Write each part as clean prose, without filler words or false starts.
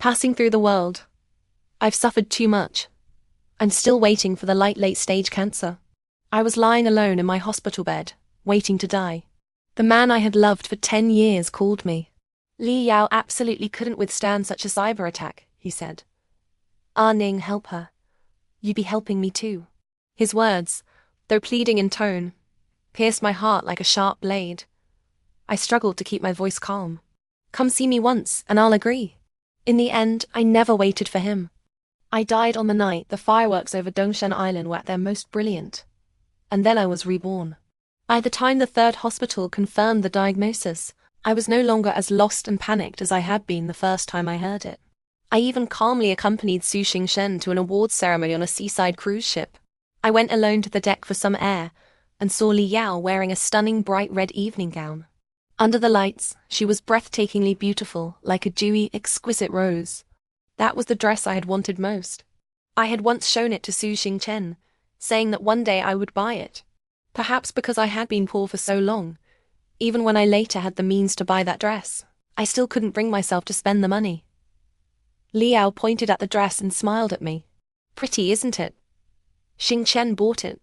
Passing through the world. I've suffered too much. I'm still waiting for the late-stage cancer. I was lying alone in my hospital bed, waiting to die. The man I had loved for 10 years called me. Li Yao absolutely couldn't withstand such a cyber attack, he said. Ning, help her. You be helping me too. His words, though pleading in tone, pierced my heart like a sharp blade. I struggled to keep my voice calm. Come see me once, and I'll agree. In the end, I never waited for him. I died on the night the fireworks over Dongshan Island were at their most brilliant. And then I was reborn. By the time the third hospital confirmed the diagnosis, I was no longer as lost and panicked as I had been the first time I heard it. I even calmly accompanied Su Xingchen to an awards ceremony on a seaside cruise ship. I went alone to the deck for some air, and saw Li Yao wearing a stunning bright red evening gown. Under the lights, she was breathtakingly beautiful, like a dewy, exquisite rose. That was the dress I had wanted most. I had once shown it to Su Xingchen, saying that one day I would buy it. Perhaps because I had been poor for so long, even when I later had the means to buy that dress, I still couldn't bring myself to spend the money. Li Yao pointed at the dress and smiled at me. Pretty, isn't it? Xingchen bought it.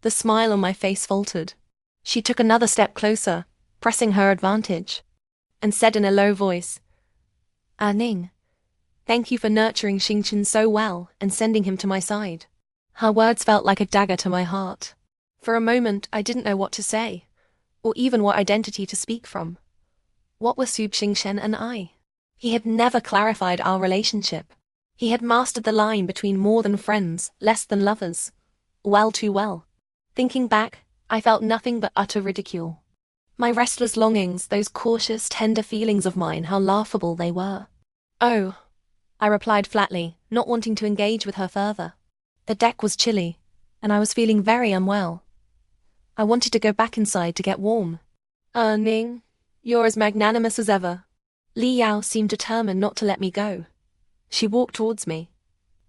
The smile on my face faltered. She took another step closer, pressing her advantage, and said in a low voice, Ning, thank you for nurturing Xingchen so well and sending him to my side. Her words felt like a dagger to my heart. For a moment, I didn't know what to say, or even what identity to speak from. What were Su Xingchen and I? He had never clarified our relationship. He had mastered the line between more than friends, less than lovers. Well, too well. Thinking back, I felt nothing but utter ridicule. My restless longings, those cautious, tender feelings of mine, how laughable they were. Oh, I replied flatly, not wanting to engage with her further. The deck was chilly, and I was feeling very unwell. I wanted to go back inside to get warm. Ning, you're as magnanimous as ever. Li Yao seemed determined not to let me go. She walked towards me.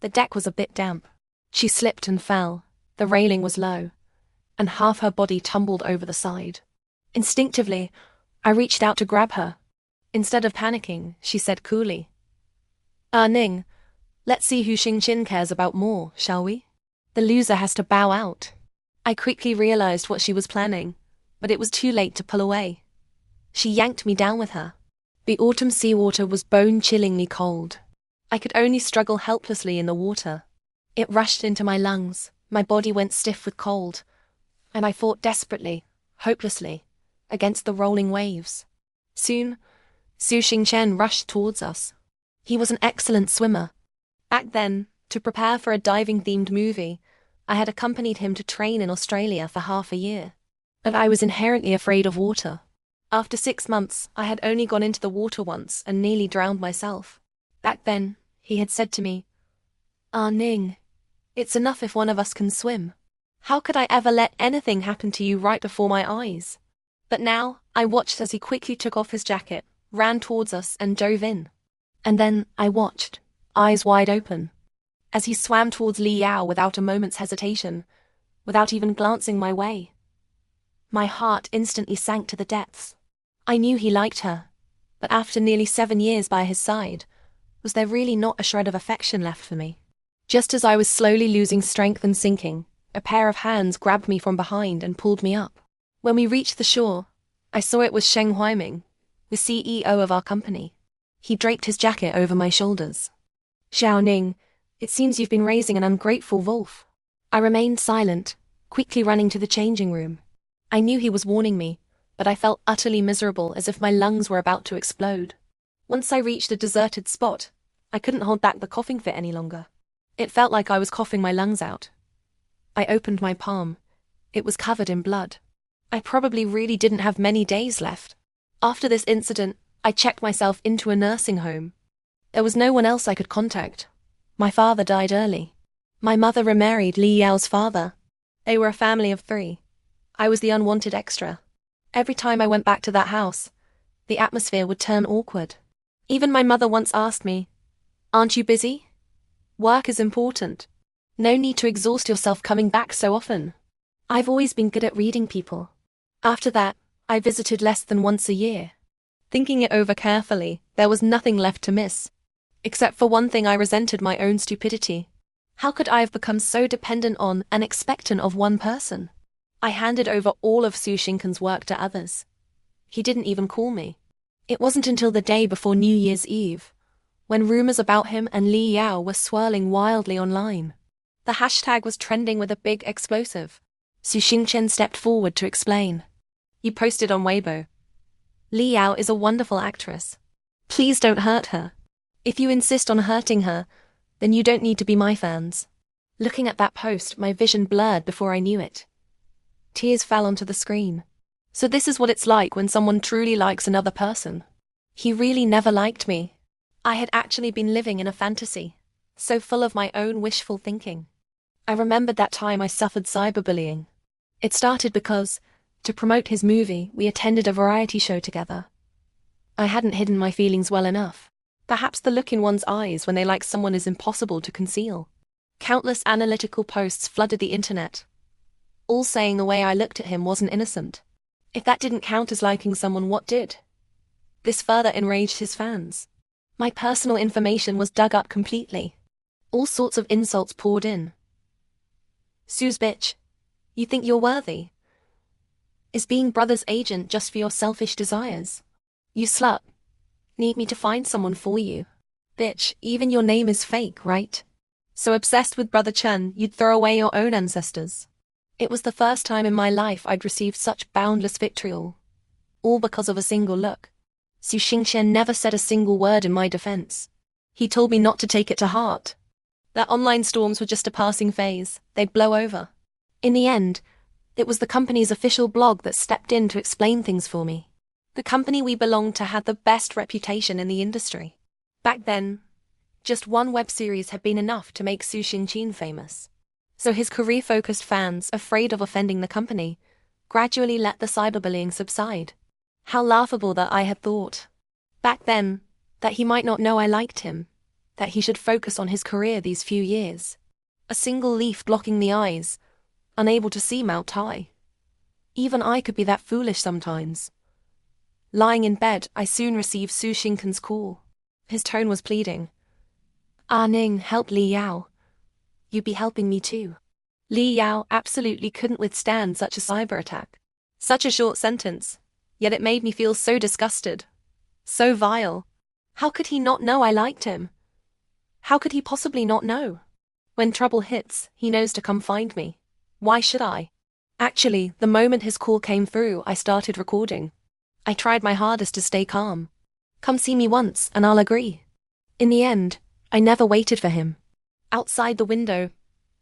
The deck was a bit damp. She slipped and fell. The railing was low, and half her body tumbled over the side. Instinctively, I reached out to grab her. Instead of panicking, she said coolly, Ning, let's see who Xingchen cares about more, shall we? The loser has to bow out. I quickly realized what she was planning, but it was too late to pull away. She yanked me down with her. The autumn seawater was bone-chillingly cold. I could only struggle helplessly in the water. It rushed into my lungs, my body went stiff with cold, and I fought desperately, hopelessly, against the rolling waves. Soon, Su Xingchen rushed towards us. He was an excellent swimmer. Back then, to prepare for a diving-themed movie, I had accompanied him to train in Australia for half a year. But I was inherently afraid of water. After 6 months, I had only gone into the water once and nearly drowned myself. Back then, he had said to me, Ning, it's enough if one of us can swim. How could I ever let anything happen to you right before my eyes? But now, I watched as he quickly took off his jacket, ran towards us and dove in. And then I watched, eyes wide open, as he swam towards Li Yao without a moment's hesitation, without even glancing my way. My heart instantly sank to the depths. I knew he liked her, but after nearly 7 years by his side, was there really not a shred of affection left for me? Just as I was slowly losing strength and sinking, a pair of hands grabbed me from behind and pulled me up. When we reached the shore, I saw it was Sheng Huiming, the CEO of our company. He draped his jacket over my shoulders. Xiao Ning, it seems you've been raising an ungrateful wolf. I remained silent, quickly running to the changing room. I knew he was warning me, but I felt utterly miserable, as if my lungs were about to explode. Once I reached a deserted spot, I couldn't hold back the coughing fit any longer. It felt like I was coughing my lungs out. I opened my palm. It was covered in blood. I probably really didn't have many days left. After this incident, I checked myself into a nursing home. There was no one else I could contact. My father died early. My mother remarried Li Yao's father. They were a family of 3. I was the unwanted extra. Every time I went back to that house, the atmosphere would turn awkward. Even my mother once asked me, "Aren't you busy? Work is important. No need to exhaust yourself coming back so often." I've always been good at reading people. After that, I visited less than once a year. Thinking it over carefully, there was nothing left to miss. Except for one thing, I resented my own stupidity. How could I have become so dependent on and expectant of one person? I handed over all of Su Xingken's work to others. He didn't even call me. It wasn't until the day before New Year's Eve, when rumors about him and Li Yao were swirling wildly online. The hashtag was trending with a big explosive. Su Xingchen stepped forward to explain. You posted on Weibo. Li Yao is a wonderful actress. Please don't hurt her. If you insist on hurting her, then you don't need to be my fans. Looking at that post, my vision blurred before I knew it. Tears fell onto the screen. So this is what it's like when someone truly likes another person. He really never liked me. I had actually been living in a fantasy, so full of my own wishful thinking. I remembered that time I suffered cyberbullying. It started because, to promote his movie, we attended a variety show together. I hadn't hidden my feelings well enough. Perhaps the look in one's eyes when they like someone is impossible to conceal. Countless analytical posts flooded the internet, all saying the way I looked at him wasn't innocent. If that didn't count as liking someone, what did? This further enraged his fans. My personal information was dug up completely. All sorts of insults poured in. Sue's bitch. You think you're worthy? Is being brother's agent just for your selfish desires? You slut. Need me to find someone for you? Bitch, even your name is fake, right? So obsessed with Brother Chen, you'd throw away your own ancestors. It was the first time in my life I'd received such boundless vitriol. All because of a single look. Su Xingchen never said a single word in my defense. He told me not to take it to heart. That online storms were just a passing phase, they'd blow over. In the end, it was the company's official blog that stepped in to explain things for me. The company we belonged to had the best reputation in the industry. Back then, just one web series had been enough to make Su Xingchen famous. So his career-focused fans, afraid of offending the company, gradually let the cyberbullying subside. How laughable that I had thought. Back then, that he might not know I liked him, that he should focus on his career these few years. A single leaf blocking the eyes, unable to see Mount Tai. Even I could be that foolish sometimes. Lying in bed, I soon received Su Xingken's call. His tone was pleading. Ah Ning, help Li Yao. You'd be helping me too. Li Yao absolutely couldn't withstand such a cyber attack. Such a short sentence, yet it made me feel so disgusted. So vile. How could he not know I liked him? How could he possibly not know? When trouble hits, he knows to come find me. Why should I? Actually, the moment his call came through, I started recording. I tried my hardest to stay calm. Come see me once, and I'll agree. In the end, I never waited for him. Outside the window,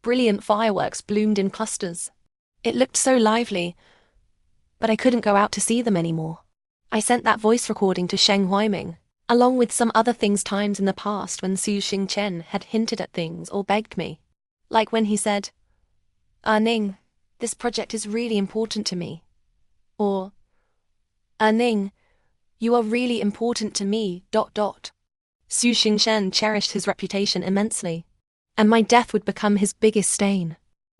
brilliant fireworks bloomed in clusters. It looked so lively, but I couldn't go out to see them anymore. I sent that voice recording to Sheng Huaiming, along with some other things times in the past when Su Xingchen had hinted at things or begged me. Like when he said, Ning, this project is really important to me. Or, Ning, you are really important to me, ... Su Xingchen cherished his reputation immensely, and my death would become his biggest stain.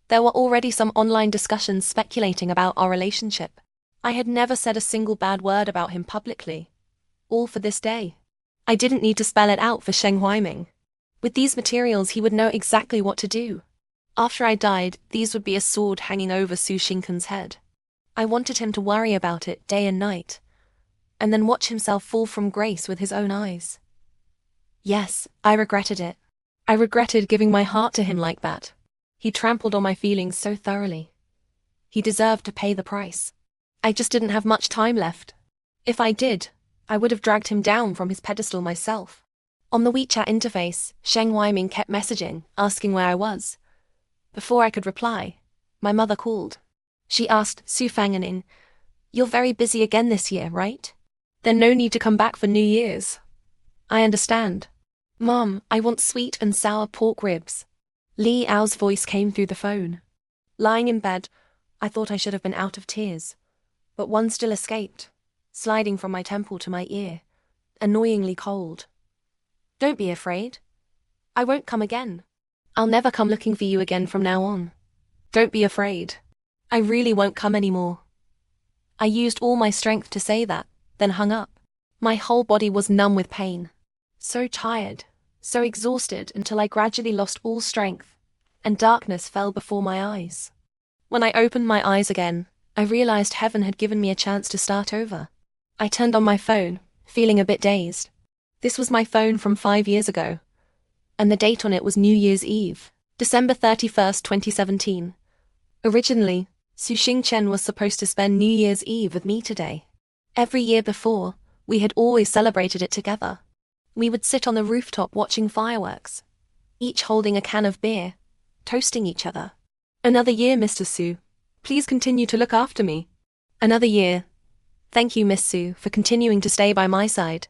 There were already some online discussions speculating about our relationship. I had never said a single bad word about him publicly. All for this day. I didn't need to spell it out for Sheng Huaiming. With these materials he would know exactly what to do. After I died, these would be a sword hanging over Su Xingken's head. I wanted him to worry about it day and night, and then watch himself fall from grace with his own eyes. Yes, I regretted it. I regretted giving my heart to him like that. He trampled on my feelings so thoroughly. He deserved to pay the price. I just didn't have much time left. If I did, I would have dragged him down from his pedestal myself. On the WeChat interface, Sheng Huaiming kept messaging, asking where I was. Before I could reply, my mother called. She asked, Su Fanganing, you're very busy again this year, right? Then no need to come back for New Year's. I understand. Mom, I want sweet and sour pork ribs. Li Yao's voice came through the phone. Lying in bed, I thought I should have been out of tears, but one still escaped, sliding from my temple to my ear, annoyingly cold. Don't be afraid. I won't come again. I'll never come looking for you again from now on. Don't be afraid. I really won't come anymore. I used all my strength to say that, then hung up. My whole body was numb with pain. So tired, so exhausted until I gradually lost all strength, and darkness fell before my eyes. When I opened my eyes again, I realized heaven had given me a chance to start over. I turned on my phone, feeling a bit dazed. This was my phone from 5 years ago, and the date on it was New Year's Eve, December 31st, 2017. Originally, Su Xingchen was supposed to spend New Year's Eve with me today. Every year before, we had always celebrated it together. We would sit on the rooftop watching fireworks, each holding a can of beer, toasting each other. Another year, Mr. Su. Please continue to look after me. Another year. Thank you, Miss Su, for continuing to stay by my side.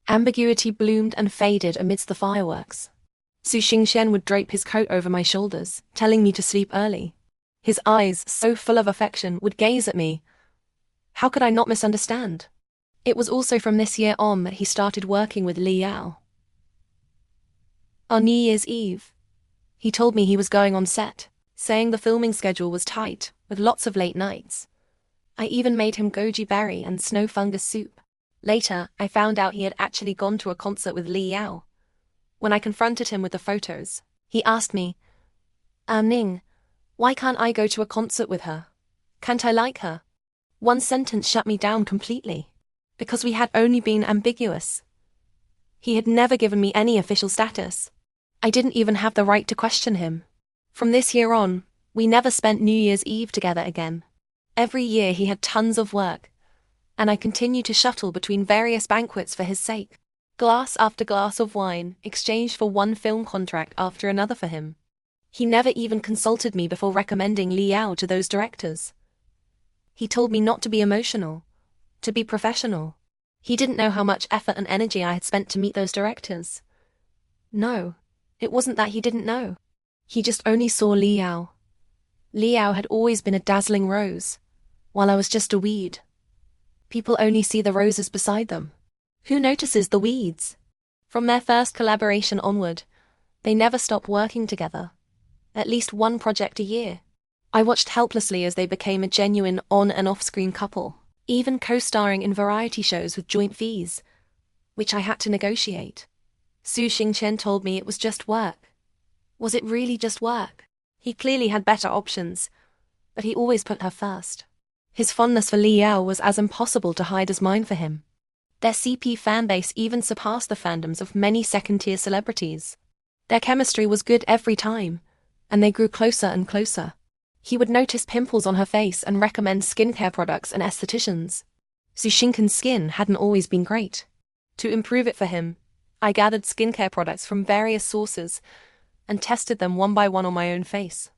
Ambiguity bloomed and faded amidst the fireworks. Su Xingchen would drape his coat over my shoulders, telling me to sleep early. His eyes, so full of affection, would gaze at me. How could I not misunderstand? It was also from this year on that he started working with Li Yao. On New Year's Eve, he told me he was going on set, saying the filming schedule was tight, with lots of late nights. I even made him goji berry and snow fungus soup. Later, I found out he had actually gone to a concert with Li Yao. When I confronted him with the photos, he asked me, Ning, why can't I go to a concert with her? Can't I like her? One sentence shut me down completely. Because we had only been ambiguous. He had never given me any official status. I didn't even have the right to question him. From this year on, we never spent New Year's Eve together again. Every year he had tons of work, and I continued to shuttle between various banquets for his sake. Glass after glass of wine exchanged for one film contract after another for him. He never even consulted me before recommending Li Yao to those directors. He told me not to be emotional, to be professional. He didn't know how much effort and energy I had spent to meet those directors. No, it wasn't that he didn't know. He just only saw Li Yao. Li Yao had always been a dazzling rose, while I was just a weed. People only see the roses beside them. Who notices the weeds? From their first collaboration onward, they never stopped working together. At least one project a year. I watched helplessly as they became a genuine on- and off-screen couple, even co-starring in variety shows with joint fees, which I had to negotiate. Su Xingchen told me it was just work. Was it really just work? He clearly had better options, but he always put her first. His fondness for Li Yao was as impossible to hide as mine for him. Their CP fanbase even surpassed the fandoms of many second-tier celebrities. Their chemistry was good every time, and they grew closer and closer. He would notice pimples on her face and recommend skincare products and estheticians. Su Xingchen's skin hadn't always been great. To improve it for him, I gathered skincare products from various sources and tested them one by one on my own face.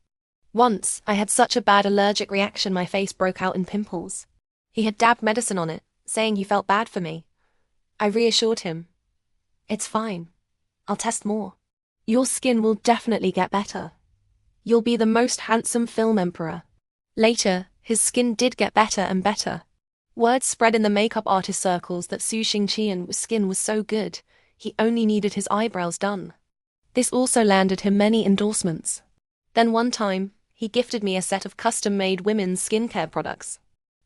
Once, I had such a bad allergic reaction my face broke out in pimples. He had dabbed medicine on it, saying he felt bad for me. I reassured him. It's fine. I'll test more. Your skin will definitely get better. You'll be the most handsome film emperor. Later, his skin did get better and better. Word spread in the makeup artist circles that Su Xingqian's skin was so good, he only needed his eyebrows done. This also landed him many endorsements. Then one time, he gifted me a set of custom-made women's skincare products.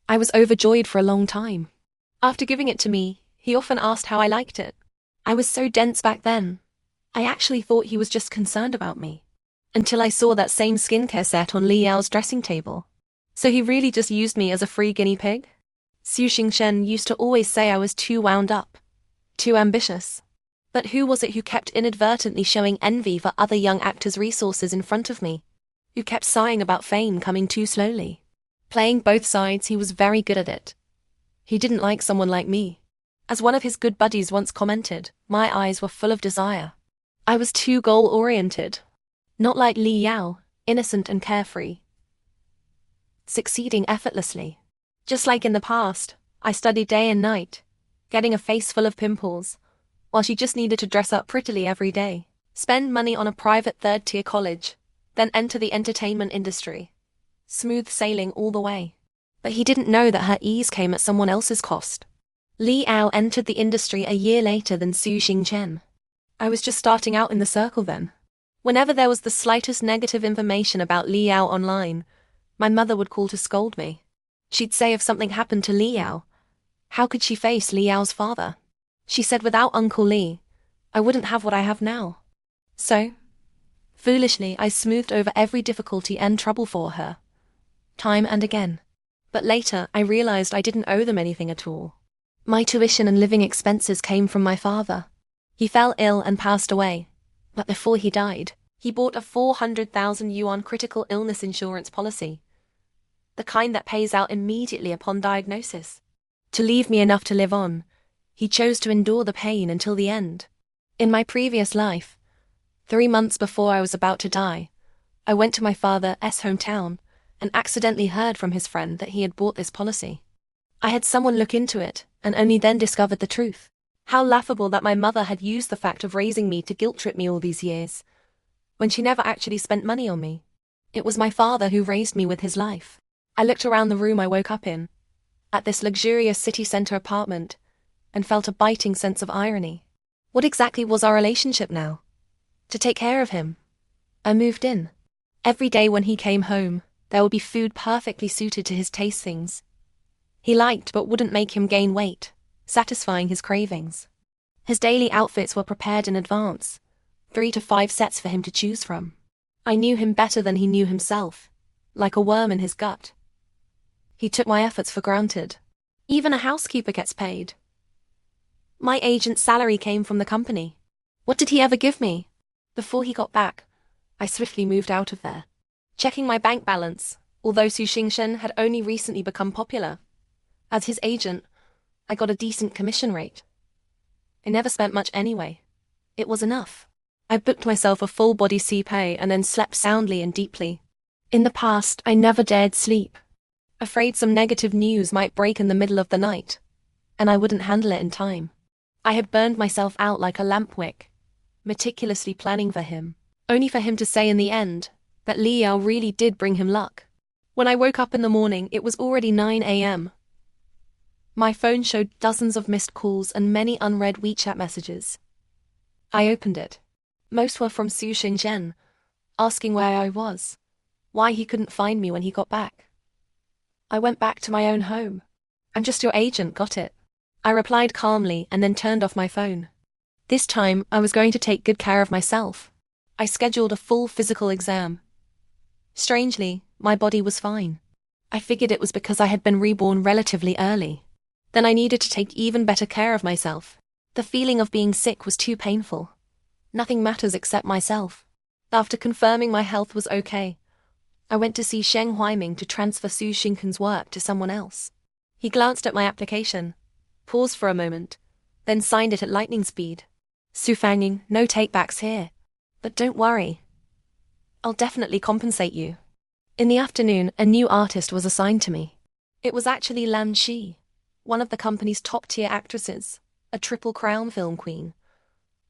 I was overjoyed for a long time. After giving it to me, he often asked how I liked it. I was so dense back then. I actually thought he was just concerned about me. Until I saw that same skincare set on Li Yao's dressing table. So he really just used me as a free guinea pig? Su Xingchen used to always say I was too wound up, too ambitious. But who was it who kept inadvertently showing envy for other young actors' resources in front of me? Who kept sighing about fame coming too slowly? Playing both sides, he was very good at it. He didn't like someone like me. As one of his good buddies once commented, my eyes were full of desire. I was too goal-oriented. Not like Li Yao, innocent and carefree. Succeeding effortlessly. Just like in the past, I studied day and night, getting a face full of pimples, while she just needed to dress up prettily every day, spend money on a private third-tier college, then enter the entertainment industry. Smooth sailing all the way. But he didn't know that her ease came at someone else's cost. Li Yao entered the industry a year later than Su Xingchen. I was just starting out in the circle then. Whenever there was the slightest negative information about Li Yao online, my mother would call to scold me. She'd say if something happened to Li Yao, how could she face Li Yao's father? She said without Uncle Li, I wouldn't have what I have now. So, foolishly, I smoothed over every difficulty and trouble for her, time and again. But later, I realized I didn't owe them anything at all. My tuition and living expenses came from my father. He fell ill and passed away, but before he died, he bought a 400,000 yuan critical illness insurance policy, the kind that pays out immediately upon diagnosis. To leave me enough to live on, he chose to endure the pain until the end. In my previous life, 3 months before I was about to die, I went to my father's hometown and accidentally heard from his friend that he had bought this policy. I had someone look into it, and only then discovered the truth. How laughable that my mother had used the fact of raising me to guilt-trip me all these years, when she never actually spent money on me. It was my father who raised me with his life. I looked around the room I woke up in, at this luxurious city center apartment, and felt a biting sense of irony. What exactly was our relationship now? To take care of him. I moved in. Every day when he came home, there would be food perfectly suited to his tastings. He liked but wouldn't make him gain weight, satisfying his cravings. His daily outfits were prepared in advance, 3 to 5 sets for him to choose from. I knew him better than he knew himself, like a worm in his gut. He took my efforts for granted. Even a housekeeper gets paid. My agent's salary came from the company. What did he ever give me? Before he got back, I swiftly moved out of there, checking my bank balance, although Su Xingchen had only recently become popular. As his agent, I got a decent commission rate. I never spent much anyway. It was enough. I booked myself a full-body CPA and then slept soundly and deeply. In the past, I never dared sleep, afraid some negative news might break in the middle of the night, and I wouldn't handle it in time. I had burned myself out like a lamp wick, meticulously planning for him, only for him to say in the end that Li Yao really did bring him luck. When I woke up in the morning, it was already 9 a.m. My phone showed dozens of missed calls and many unread WeChat messages. I opened it. Most were from Su Xingchen, asking where I was, why he couldn't find me when he got back. I went back to my own home. "I'm just your agent, got it?" I replied calmly and then turned off my phone. This time, I was going to take good care of myself. I scheduled a full physical exam. Strangely, my body was fine. I figured it was because I had been reborn relatively early. Then I needed to take even better care of myself. The feeling of being sick was too painful. Nothing matters except myself. After confirming my health was okay, I went to see Sheng Huaiming to transfer Su Xingchen's work to someone else. He glanced at my application, paused for a moment, then signed it at lightning speed. "Su Fanging, no takebacks here. But don't worry. I'll definitely compensate you." In the afternoon, a new artist was assigned to me. It was actually Lan Shi, one of the company's top-tier actresses, a Triple Crown film queen.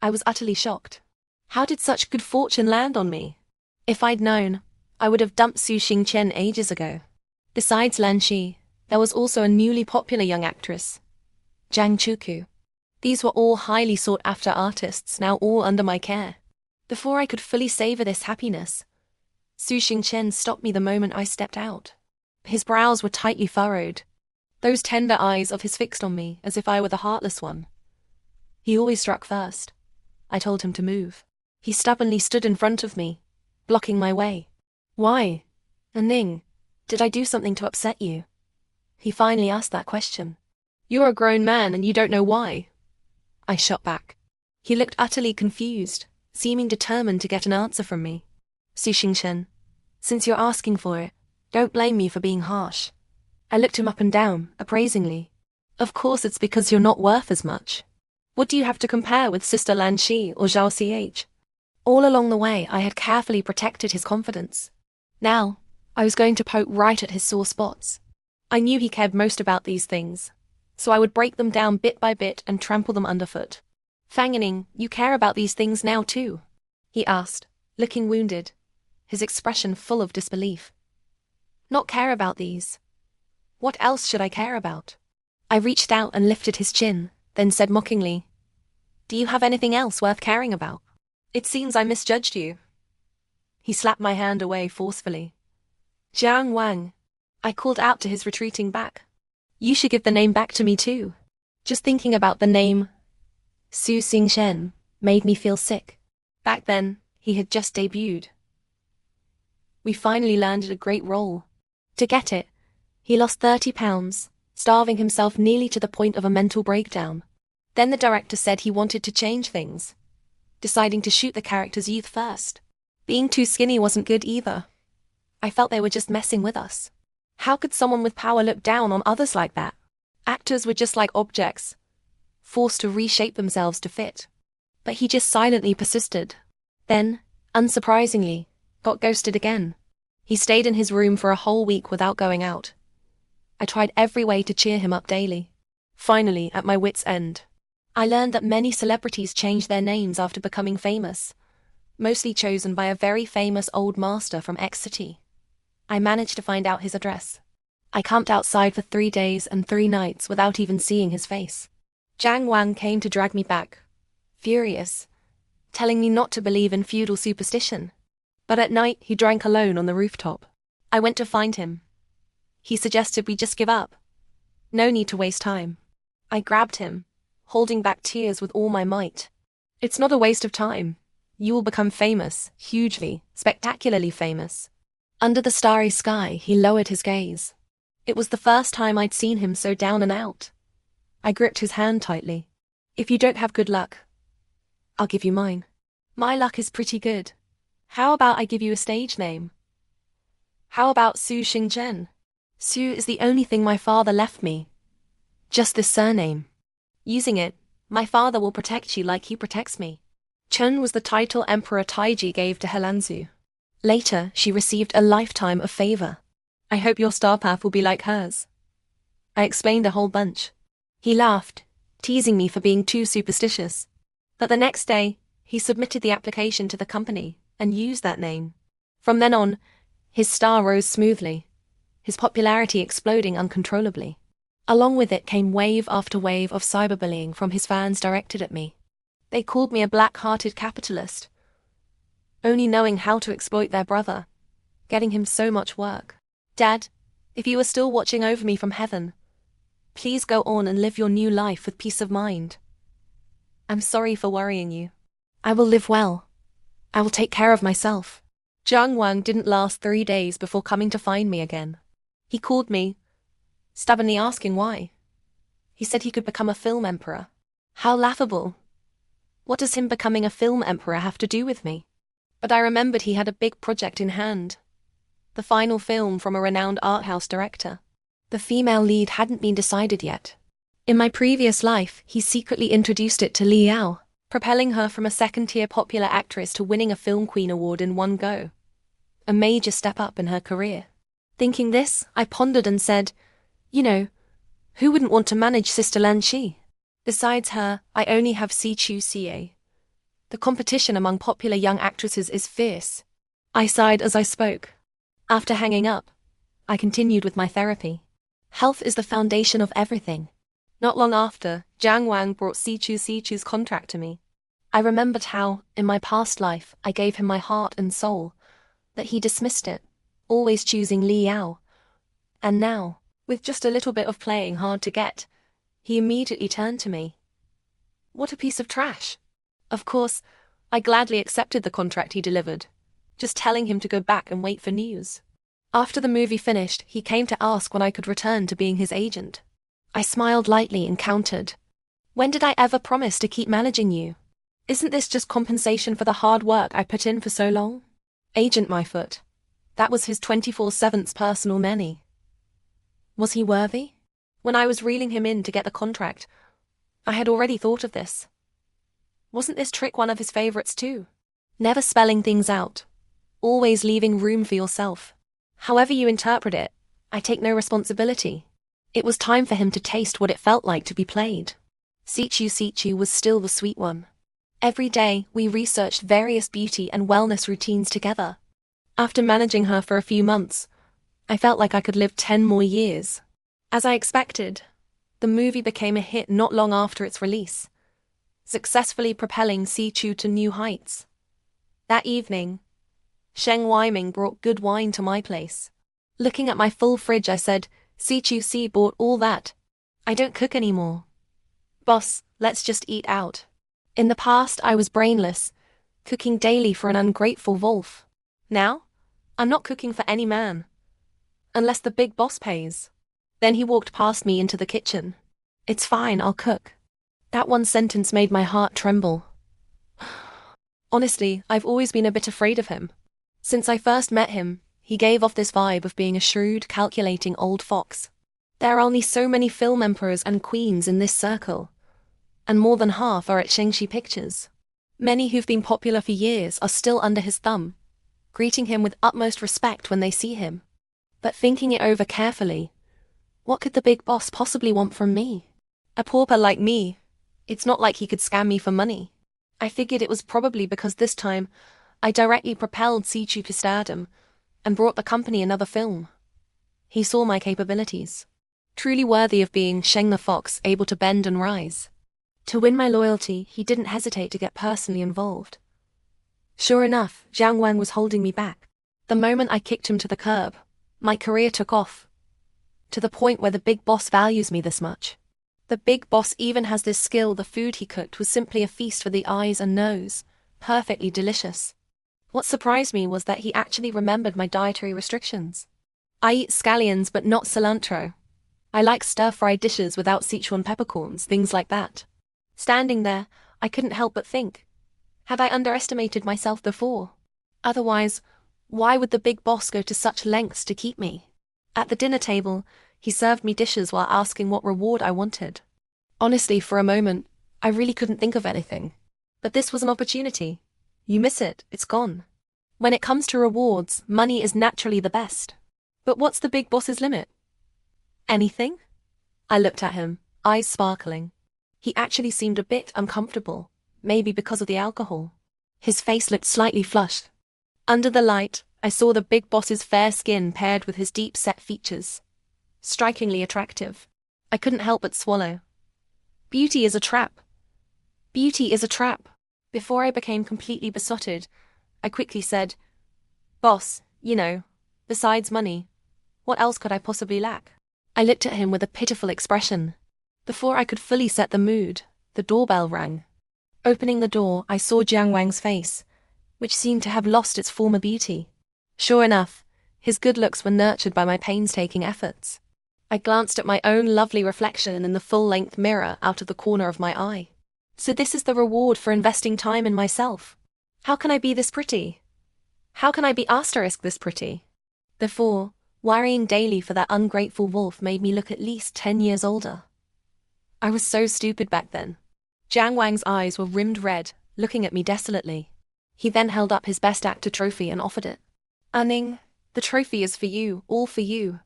I was utterly shocked. How did such good fortune land on me? If I'd known, I would have dumped Su Xingchen ages ago. Besides Lan Shi, there was also a newly popular young actress, Zhang Chuku. These were all highly sought-after artists, now all under my care. Before I could fully savor this happiness, Su Xingchen stopped me the moment I stepped out. His brows were tightly furrowed, those tender eyes of his fixed on me as if I were the heartless one. He always struck first. I told him to move. He stubbornly stood in front of me, blocking my way. "Why? Ning, did I do something to upset you?" He finally asked that question. "You're a grown man and you don't know why." I shot back. He looked utterly confused, seeming determined to get an answer from me. "Su Xingchen, since you're asking for it, don't blame me for being harsh." I looked him up and down, appraisingly. "Of course it's because you're not worth as much. What do you have to compare with Sister Lan Shi or Zhao Ch?" All along the way, I had carefully protected his confidence. Now, I was going to poke right at his sore spots. I knew he cared most about these things, so I would break them down bit by bit and trample them underfoot. "Fanganing, you care about these things now too?" he asked, looking wounded, his expression full of disbelief. "Not care about these? What else should I care about?" I reached out and lifted his chin, then said mockingly, "Do you have anything else worth caring about? It seems I misjudged you." He slapped my hand away forcefully. "Jiang Wang," I called out to his retreating back. "You should give the name back to me too." Just thinking about the name, Su Xingchen, made me feel sick. Back then, he had just debuted. We finally landed a great role. To get it, he lost 30 pounds, starving himself nearly to the point of a mental breakdown. Then the director said he wanted to change things, deciding to shoot the character's youth first. Being too skinny wasn't good either. I felt they were just messing with us. How could someone with power look down on others like that? Actors were just like objects, forced to reshape themselves to fit. But he just silently persisted. Then, unsurprisingly, got ghosted again. He stayed in his room for a whole week without going out. I tried every way to cheer him up daily. Finally, at my wit's end, I learned that many celebrities change their names after becoming famous, mostly chosen by a very famous old master from X city. I managed to find out his address. I camped outside for 3 days and 3 nights without even seeing his face. Zhang Wang came to drag me back, furious, telling me not to believe in feudal superstition. But at night he drank alone on the rooftop. I went to find him. He suggested we just give up. No need to waste time. I grabbed him, holding back tears with all my might. It's not a waste of time. You will become famous, hugely, spectacularly famous. Under the starry sky, he lowered his gaze. It was the first time I'd seen him so down and out. I gripped his hand tightly. If you don't have good luck, I'll give you mine. My luck is pretty good. How about I give you a stage name? How about Su Xingzhen? Su is the only thing my father left me. Just this surname. Using it, my father will protect you like he protects me. Chen was the title Emperor Taiji gave to Helanzu. Later, she received a lifetime of favor. I hope your star path will be like hers. I explained a whole bunch. He laughed, teasing me for being too superstitious. But the next day, he submitted the application to the company and used that name. From then on, his star rose smoothly, his popularity exploding uncontrollably. Along with it came wave after wave of cyberbullying from his fans directed at me. They called me a black-hearted capitalist, only knowing how to exploit their brother, getting him so much work. Dad, if you are still watching over me from heaven, please go on and live your new life with peace of mind. I'm sorry for worrying you. I will live well. I will take care of myself. Zhang Wang didn't last 3 days before coming to find me again. He called me, stubbornly asking why. He said he could become a film emperor. How laughable. What does him becoming a film emperor have to do with me? But I remembered he had a big project in hand. The final film from a renowned art house director. The female lead hadn't been decided yet. In my previous life, he secretly introduced it to Li Yao, propelling her from a second-tier popular actress to winning a Film Queen award in one go. A major step up in her career. Thinking this, I pondered and said, you know, who wouldn't want to manage Sister Lan Shi? Besides her, I only have Si Chu Xie. The competition among popular young actresses is fierce. I sighed as I spoke. After hanging up, I continued with my therapy. Health is the foundation of everything. Not long after, Zhang Wang brought Si Chu's contract to me. I remembered how, in my past life, I gave him my heart and soul, that he dismissed it, always choosing Li Yao. And now, with just a little bit of playing hard to get, he immediately turned to me. What a piece of trash. Of course, I gladly accepted the contract he delivered, just telling him to go back and wait for news. After the movie finished, he came to ask when I could return to being his agent. I smiled lightly and countered. When did I ever promise to keep managing you? Isn't this just compensation for the hard work I put in for so long? Agent my foot. That was his 24/7 personal nanny. Was he worthy? When I was reeling him in to get the contract, I had already thought of this. Wasn't this trick one of his favorites too? Never spelling things out. Always leaving room for yourself. However you interpret it, I take no responsibility. It was time for him to taste what it felt like to be played. Sichu was still the sweet one. Every day, we researched various beauty and wellness routines together. After managing her for a few months, I felt like I could live 10 more years. As I expected, the movie became a hit not long after its release, successfully propelling Sichu to new heights. That evening, Sheng Weiming brought good wine to my place. Looking at my full fridge, I said, Sichu bought all that. I don't cook anymore. Boss, let's just eat out. In the past, I was brainless, cooking daily for an ungrateful wolf. Now, I'm not cooking for any man. Unless the big boss pays. Then he walked past me into the kitchen. It's fine, I'll cook. That one sentence made my heart tremble. Honestly, I've always been a bit afraid of him. Since I first met him, he gave off this vibe of being a shrewd, calculating old fox. There are only so many film emperors and queens in this circle, and more than half are at Shang-Chi Pictures. Many who've been popular for years are still under his thumb, greeting him with utmost respect when they see him. But thinking it over carefully, what could the big boss possibly want from me? A pauper like me. It's not like he could scam me for money. I figured it was probably because this time I directly propelled Sichu to stardom and brought the company another film. He saw my capabilities. Truly worthy of being Shang the Fox, able to bend and rise. To win my loyalty, he didn't hesitate to get personally involved. Sure enough, Jiang Wang was holding me back. The moment I kicked him to the curb, my career took off. To the point where the big boss values me this much. The big boss even has this skill. The food he cooked was simply a feast for the eyes and nose, perfectly delicious. What surprised me was that he actually remembered my dietary restrictions. I eat scallions but not cilantro. I like stir-fried dishes without Sichuan peppercorns, things like that. Standing there, I couldn't help but think, had I underestimated myself before? Otherwise, why would the big boss go to such lengths to keep me? At the dinner table, he served me dishes while asking what reward I wanted. Honestly, for a moment, I really couldn't think of anything. But this was an opportunity. You miss it, it's gone. When it comes to rewards, money is naturally the best. But what's the big boss's limit? Anything? I looked at him, eyes sparkling. He actually seemed a bit uncomfortable, maybe because of the alcohol. His face looked slightly flushed. Under the light, I saw the big boss's fair skin paired with his deep-set features. Strikingly attractive. I couldn't help but swallow. Beauty is a trap. Beauty is a trap. Before I became completely besotted, I quickly said, "Boss, you know, besides money, what else could I possibly lack?" I looked at him with a pitiful expression. Before I could fully set the mood, the doorbell rang. Opening the door, I saw Jiang Wang's face, which seemed to have lost its former beauty. Sure enough, his good looks were nurtured by my painstaking efforts. I glanced at my own lovely reflection in the full-length mirror out of the corner of my eye. So this is the reward for investing time in myself. How can I be this pretty? How can I be this pretty? Before, worrying daily for that ungrateful wolf made me look at least 10 years older. I was so stupid back then. Jiang Wang's eyes were rimmed red, looking at me desolately. He then held up his Best Actor trophy and offered it. "Ning, the trophy is for you, all for you.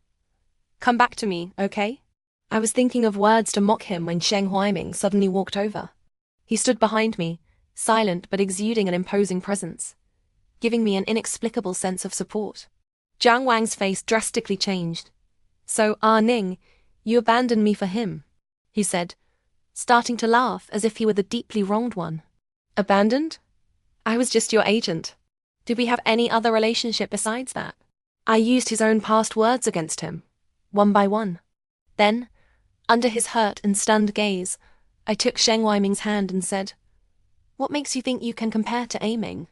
Come back to me, okay?" I was thinking of words to mock him when Sheng Huaiming suddenly walked over. He stood behind me, silent but exuding an imposing presence, giving me an inexplicable sense of support. Jiang Wang's face drastically changed. "So, Ning, you abandoned me for him," he said, starting to laugh as if he were the deeply wronged one. "Abandoned? I was just your agent. Did we have any other relationship besides that?" I used his own past words against him, one by one. Then, under his hurt and stunned gaze, I took Sheng Huaiming's hand and said, "What makes you think you can compare to Aiming?"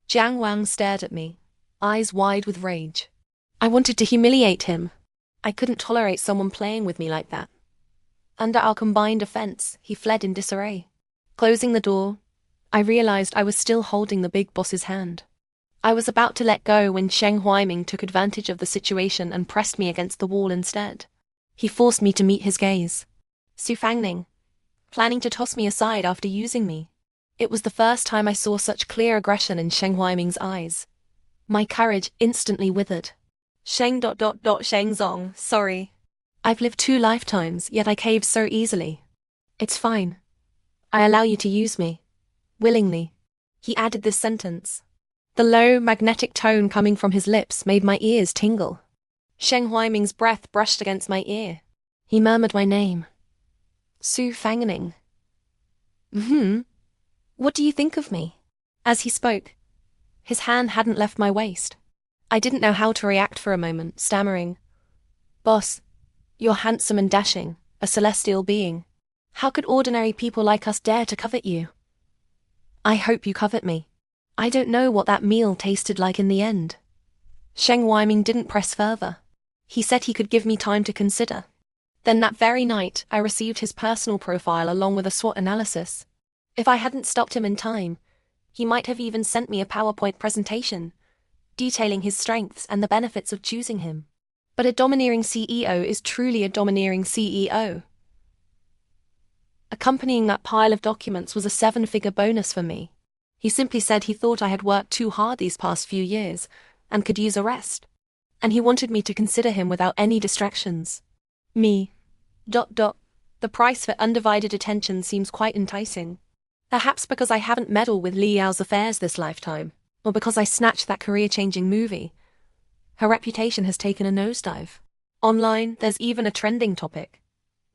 Jiang Wang stared at me, eyes wide with rage. I wanted to humiliate him. I couldn't tolerate someone playing with me like that. Under our combined offense, he fled in disarray. Closing the door, I realized I was still holding the big boss's hand. I was about to let go when Sheng Huaiming took advantage of the situation and pressed me against the wall instead. He forced me to meet his gaze. Su Fangning, planning to toss me aside after using me. It was the first time I saw such clear aggression in Sheng Huaiming's eyes. My courage instantly withered. Sheng Zong, sorry. I've lived 2 lifetimes, yet I caved so easily. It's fine. I allow you to use me. Willingly. He added this sentence. The low, magnetic tone coming from his lips made my ears tingle. Sheng Huaiming's breath brushed against my ear. He murmured my name. Su Fangning. What do you think of me? As he spoke, his hand hadn't left my waist. I didn't know how to react for a moment, stammering. Boss, you're handsome and dashing, a celestial being. How could ordinary people like us dare to covet you? I hope you covet me. I don't know what that meal tasted like in the end. Sheng Weiming didn't press further. He said he could give me time to consider. Then that very night, I received his personal profile along with a SWOT analysis. If I hadn't stopped him in time, he might have even sent me a PowerPoint presentation, detailing his strengths and the benefits of choosing him. But a domineering CEO is truly a domineering CEO. Accompanying that pile of documents was a 7-figure bonus for me. He simply said he thought I had worked too hard these past few years and could use a rest. And he wanted me to consider him without any distractions. Me. The price for undivided attention seems quite enticing. Perhaps because I haven't meddled with Li Yao's affairs this lifetime, or because I snatched that career-changing movie. Her reputation has taken a nosedive. Online, there's even a trending topic.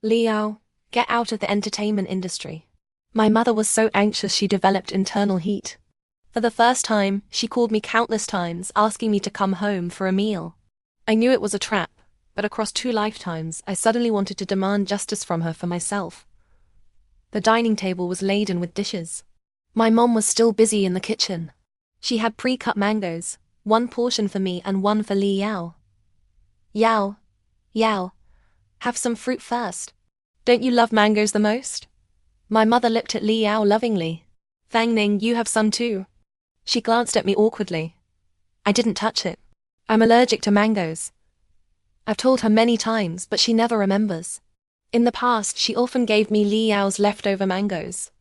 Li Yao, get out of the entertainment industry. My mother was so anxious she developed internal heat. For the first time, she called me countless times asking me to come home for a meal. I knew it was a trap, but across 2 lifetimes, I suddenly wanted to demand justice from her for myself. The dining table was laden with dishes. My mom was still busy in the kitchen. She had pre-cut mangoes, 1 portion for me and 1 for Li Yao. Yao, have some fruit first. Don't you love mangoes the most? My mother looked at Li Yao lovingly. Fang Ning, you have some too. She glanced at me awkwardly. I didn't touch it. I'm allergic to mangoes. I've told her many times, but she never remembers. In the past, she often gave me Li Yao's leftover mangoes.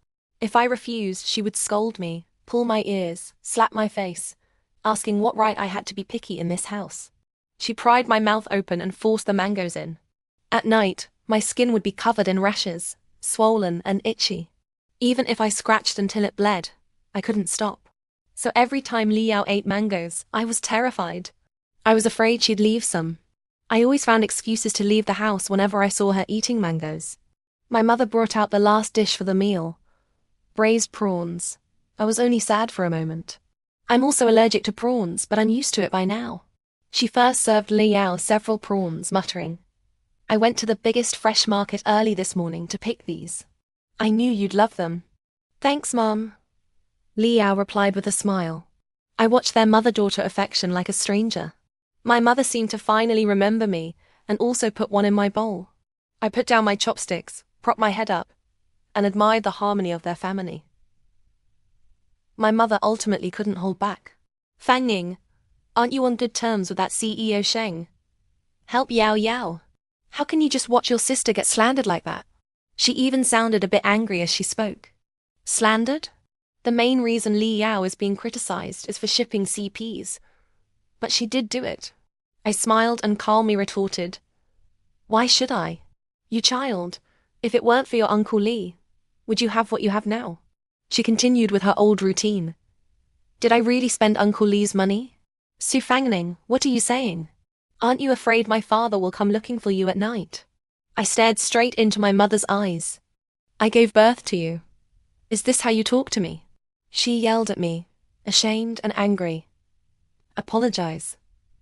If I refused, she would scold me, pull my ears, slap my face, asking what right I had to be picky in this house. She pried my mouth open and forced the mangoes in. At night, my skin would be covered in rashes, swollen and itchy. Even if I scratched until it bled, I couldn't stop. So every time Li Yao ate mangoes, I was terrified. I was afraid she'd leave some. I always found excuses to leave the house whenever I saw her eating mangoes. My mother brought out the last dish for the meal. Braised prawns. I was only sad for a moment. I'm also allergic to prawns, but I'm used to it by now. She first served Li Yao several prawns, muttering, I went to the biggest fresh market early this morning to pick these. I knew you'd love them. Thanks, Mom. Li Yao replied with a smile. I watched their mother-daughter affection like a stranger. My mother seemed to finally remember me and also put one in my bowl. I put down my chopsticks, propped my head up, and admired the harmony of their family. My mother ultimately couldn't hold back. Fang Ning, aren't you on good terms with that CEO Sheng? Help Yao. How can you just watch your sister get slandered like that? She even sounded a bit angry as she spoke. Slandered? The main reason Li Yao is being criticized is for shipping CPs. But she did do it. I smiled and calmly retorted, why should I? You child, if it weren't for your Uncle Li, would you have what you have now? She continued with her old routine. Did I really spend Uncle Li's money? Su Fangning, what are you saying? Aren't you afraid my father will come looking for you at night? I stared straight into my mother's eyes. I gave birth to you. Is this how you talk to me? She yelled at me, ashamed and angry. Apologize,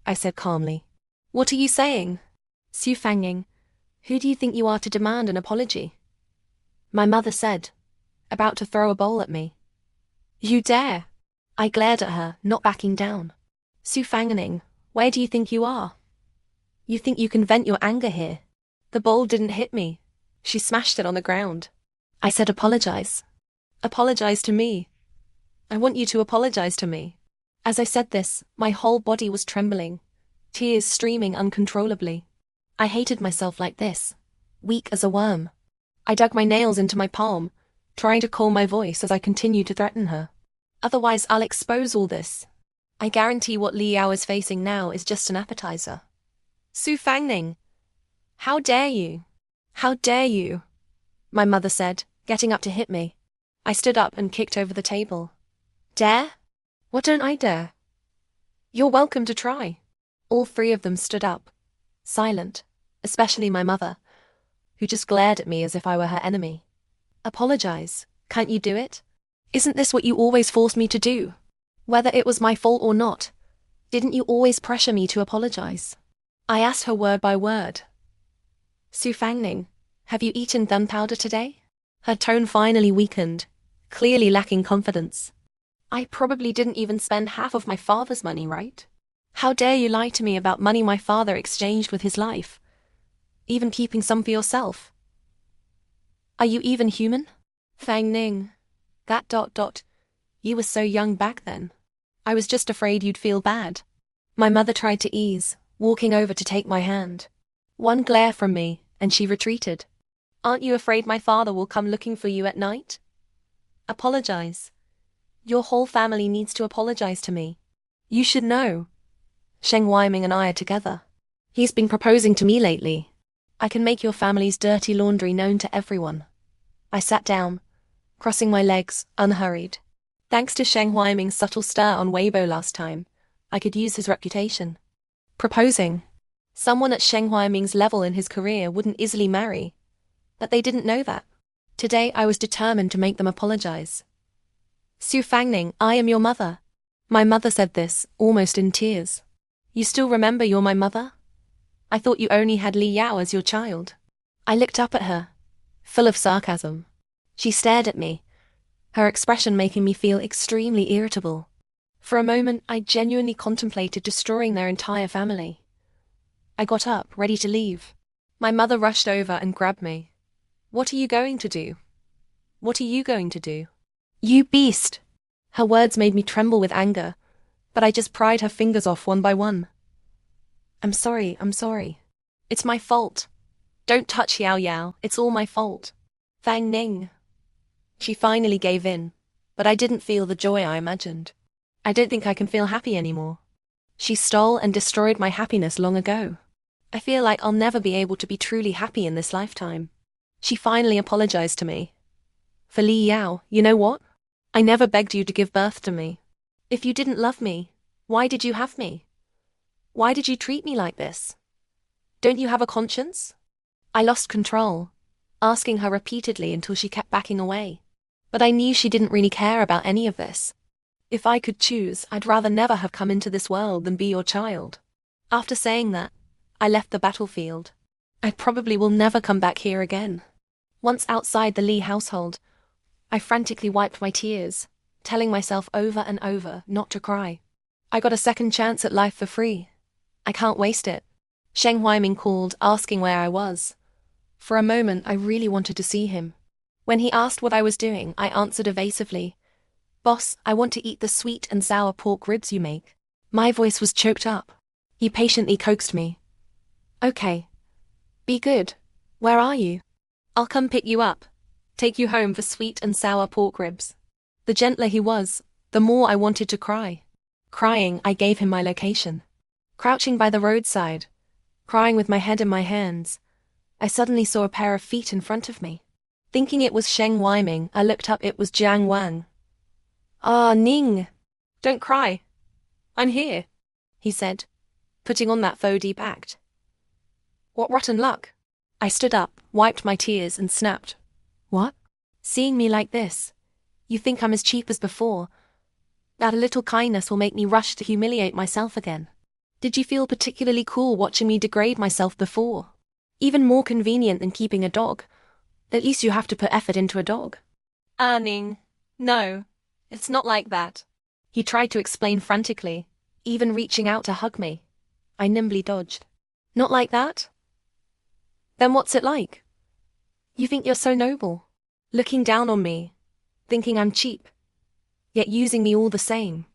I said calmly. What are you saying? Su Fangning, who do you think you are to demand an apology? My mother said, about to throw a bowl at me. You dare? I glared at her, not backing down. Su Fangning, where do you think you are? You think you can vent your anger here? The bowl didn't hit me. She smashed it on the ground. I said apologize. Apologize to me. I want you to apologize to me. As I said this, my whole body was trembling, tears streaming uncontrollably. I hated myself like this, weak as a worm. I dug my nails into my palm, trying to calm my voice as I continued to threaten her. Otherwise, I'll expose all this. I guarantee what Li Yao is facing now is just an appetizer. Su Fangning, how dare you? How dare you? My mother said, getting up to hit me. I stood up and kicked over the table. Dare? What don't I dare? You're welcome to try. All 3 of them stood up, silent, especially my mother, who just glared at me as if I were her enemy. Apologize. Can't you do it? Isn't this what you always forced me to do? Whether it was my fault or not, didn't you always pressure me to apologize? I asked her word by word. Su Fangning, have you eaten gunpowder today? Her tone finally weakened, clearly lacking confidence. I probably didn't even spend half of my father's money, right? How dare you lie to me about money my father exchanged with his life? Even keeping some for yourself. Are you even human? Fang Ning. You were so young back then. I was just afraid you'd feel bad. My mother tried to ease, walking over to take my hand. One glare from me, and she retreated. Aren't you afraid my father will come looking for you at night? Apologize. Your whole family needs to apologize to me. You should know. Sheng Weiming and I are together. He's been proposing to me lately. I can make your family's dirty laundry known to everyone. I sat down, crossing my legs, unhurried. Thanks to Sheng Weiming's subtle stir on Weibo last time, I could use his reputation. Proposing. Someone at Sheng Weiming's level in his career wouldn't easily marry. But they didn't know that. Today I was determined to make them apologize. Su Fangning, I am your mother. My mother said this, almost in tears. You still remember you're my mother? I thought you only had Li Yao as your child. I looked up at her, full of sarcasm. She stared at me, her expression making me feel extremely irritable. For a moment, I genuinely contemplated destroying their entire family. I got up, ready to leave. My mother rushed over and grabbed me. What are you going to do? What are you going to do? You beast! Her words made me tremble with anger, but I just pried her fingers off one by one. I'm sorry. It's my fault. Don't touch Yao Yao, it's all my fault. Fang Ning. She finally gave in, but I didn't feel the joy I imagined. I don't think I can feel happy anymore. She stole and destroyed my happiness long ago. I feel like I'll never be able to be truly happy in this lifetime. She finally apologized to me. For Li Yao, you know what? I never begged you to give birth to me. If you didn't love me, why did you have me? Why did you treat me like this? Don't you have a conscience? I lost control, asking her repeatedly until she kept backing away. But I knew she didn't really care about any of this. If I could choose, I'd rather never have come into this world than be your child. After saying that, I left the battlefield. I probably will never come back here again. Once outside the Li household, I frantically wiped my tears, telling myself over and over not to cry. I got a second chance at life for free. I can't waste it. Sheng Weiming called, asking where I was. For a moment, I really wanted to see him. When he asked what I was doing, I answered evasively, Boss, I want to eat the sweet and sour pork ribs you make. My voice was choked up. He patiently coaxed me. Okay. Be good. Where are you? I'll come pick you up. Take you home for sweet and sour pork ribs. The gentler he was, the more I wanted to cry. Crying, I gave him my location. Crouching by the roadside, crying with my head in my hands, I suddenly saw a pair of feet in front of me. Thinking it was Sheng Weiming, I looked up. It was Jiang Wang. Ah, Ning! Don't cry. I'm here, he said, putting on that faux deep act. What rotten luck. I stood up, wiped my tears, and snapped. What? Seeing me like this? You think I'm as cheap as before? That a little kindness will make me rush to humiliate myself again. Did you feel particularly cool watching me degrade myself before? Even more convenient than keeping a dog. At least you have to put effort into a dog. Ning, no, it's not like that. He tried to explain frantically, even reaching out to hug me. I nimbly dodged. Not like that? Then what's it like? You think you're so noble, looking down on me, thinking I'm cheap, yet using me all the same.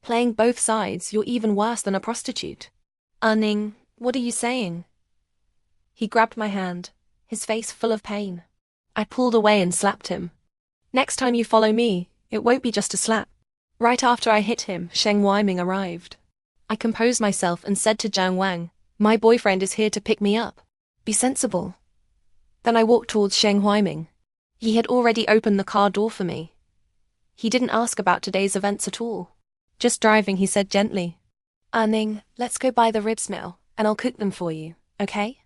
Playing both sides, you're even worse than a prostitute. Ning, what are you saying? He grabbed my hand, his face full of pain. I pulled away and slapped him. Next time you follow me, it won't be just a slap. Right after I hit him, Sheng Weiming arrived. I composed myself and said to Jiang Wang, my boyfriend is here to pick me up. Be sensible. Then I walked towards Sheng Weiming. He had already opened the car door for me. He didn't ask about today's events at all. Just driving, he said gently. Ning, let's go buy the ribs now, and I'll cook them for you, okay?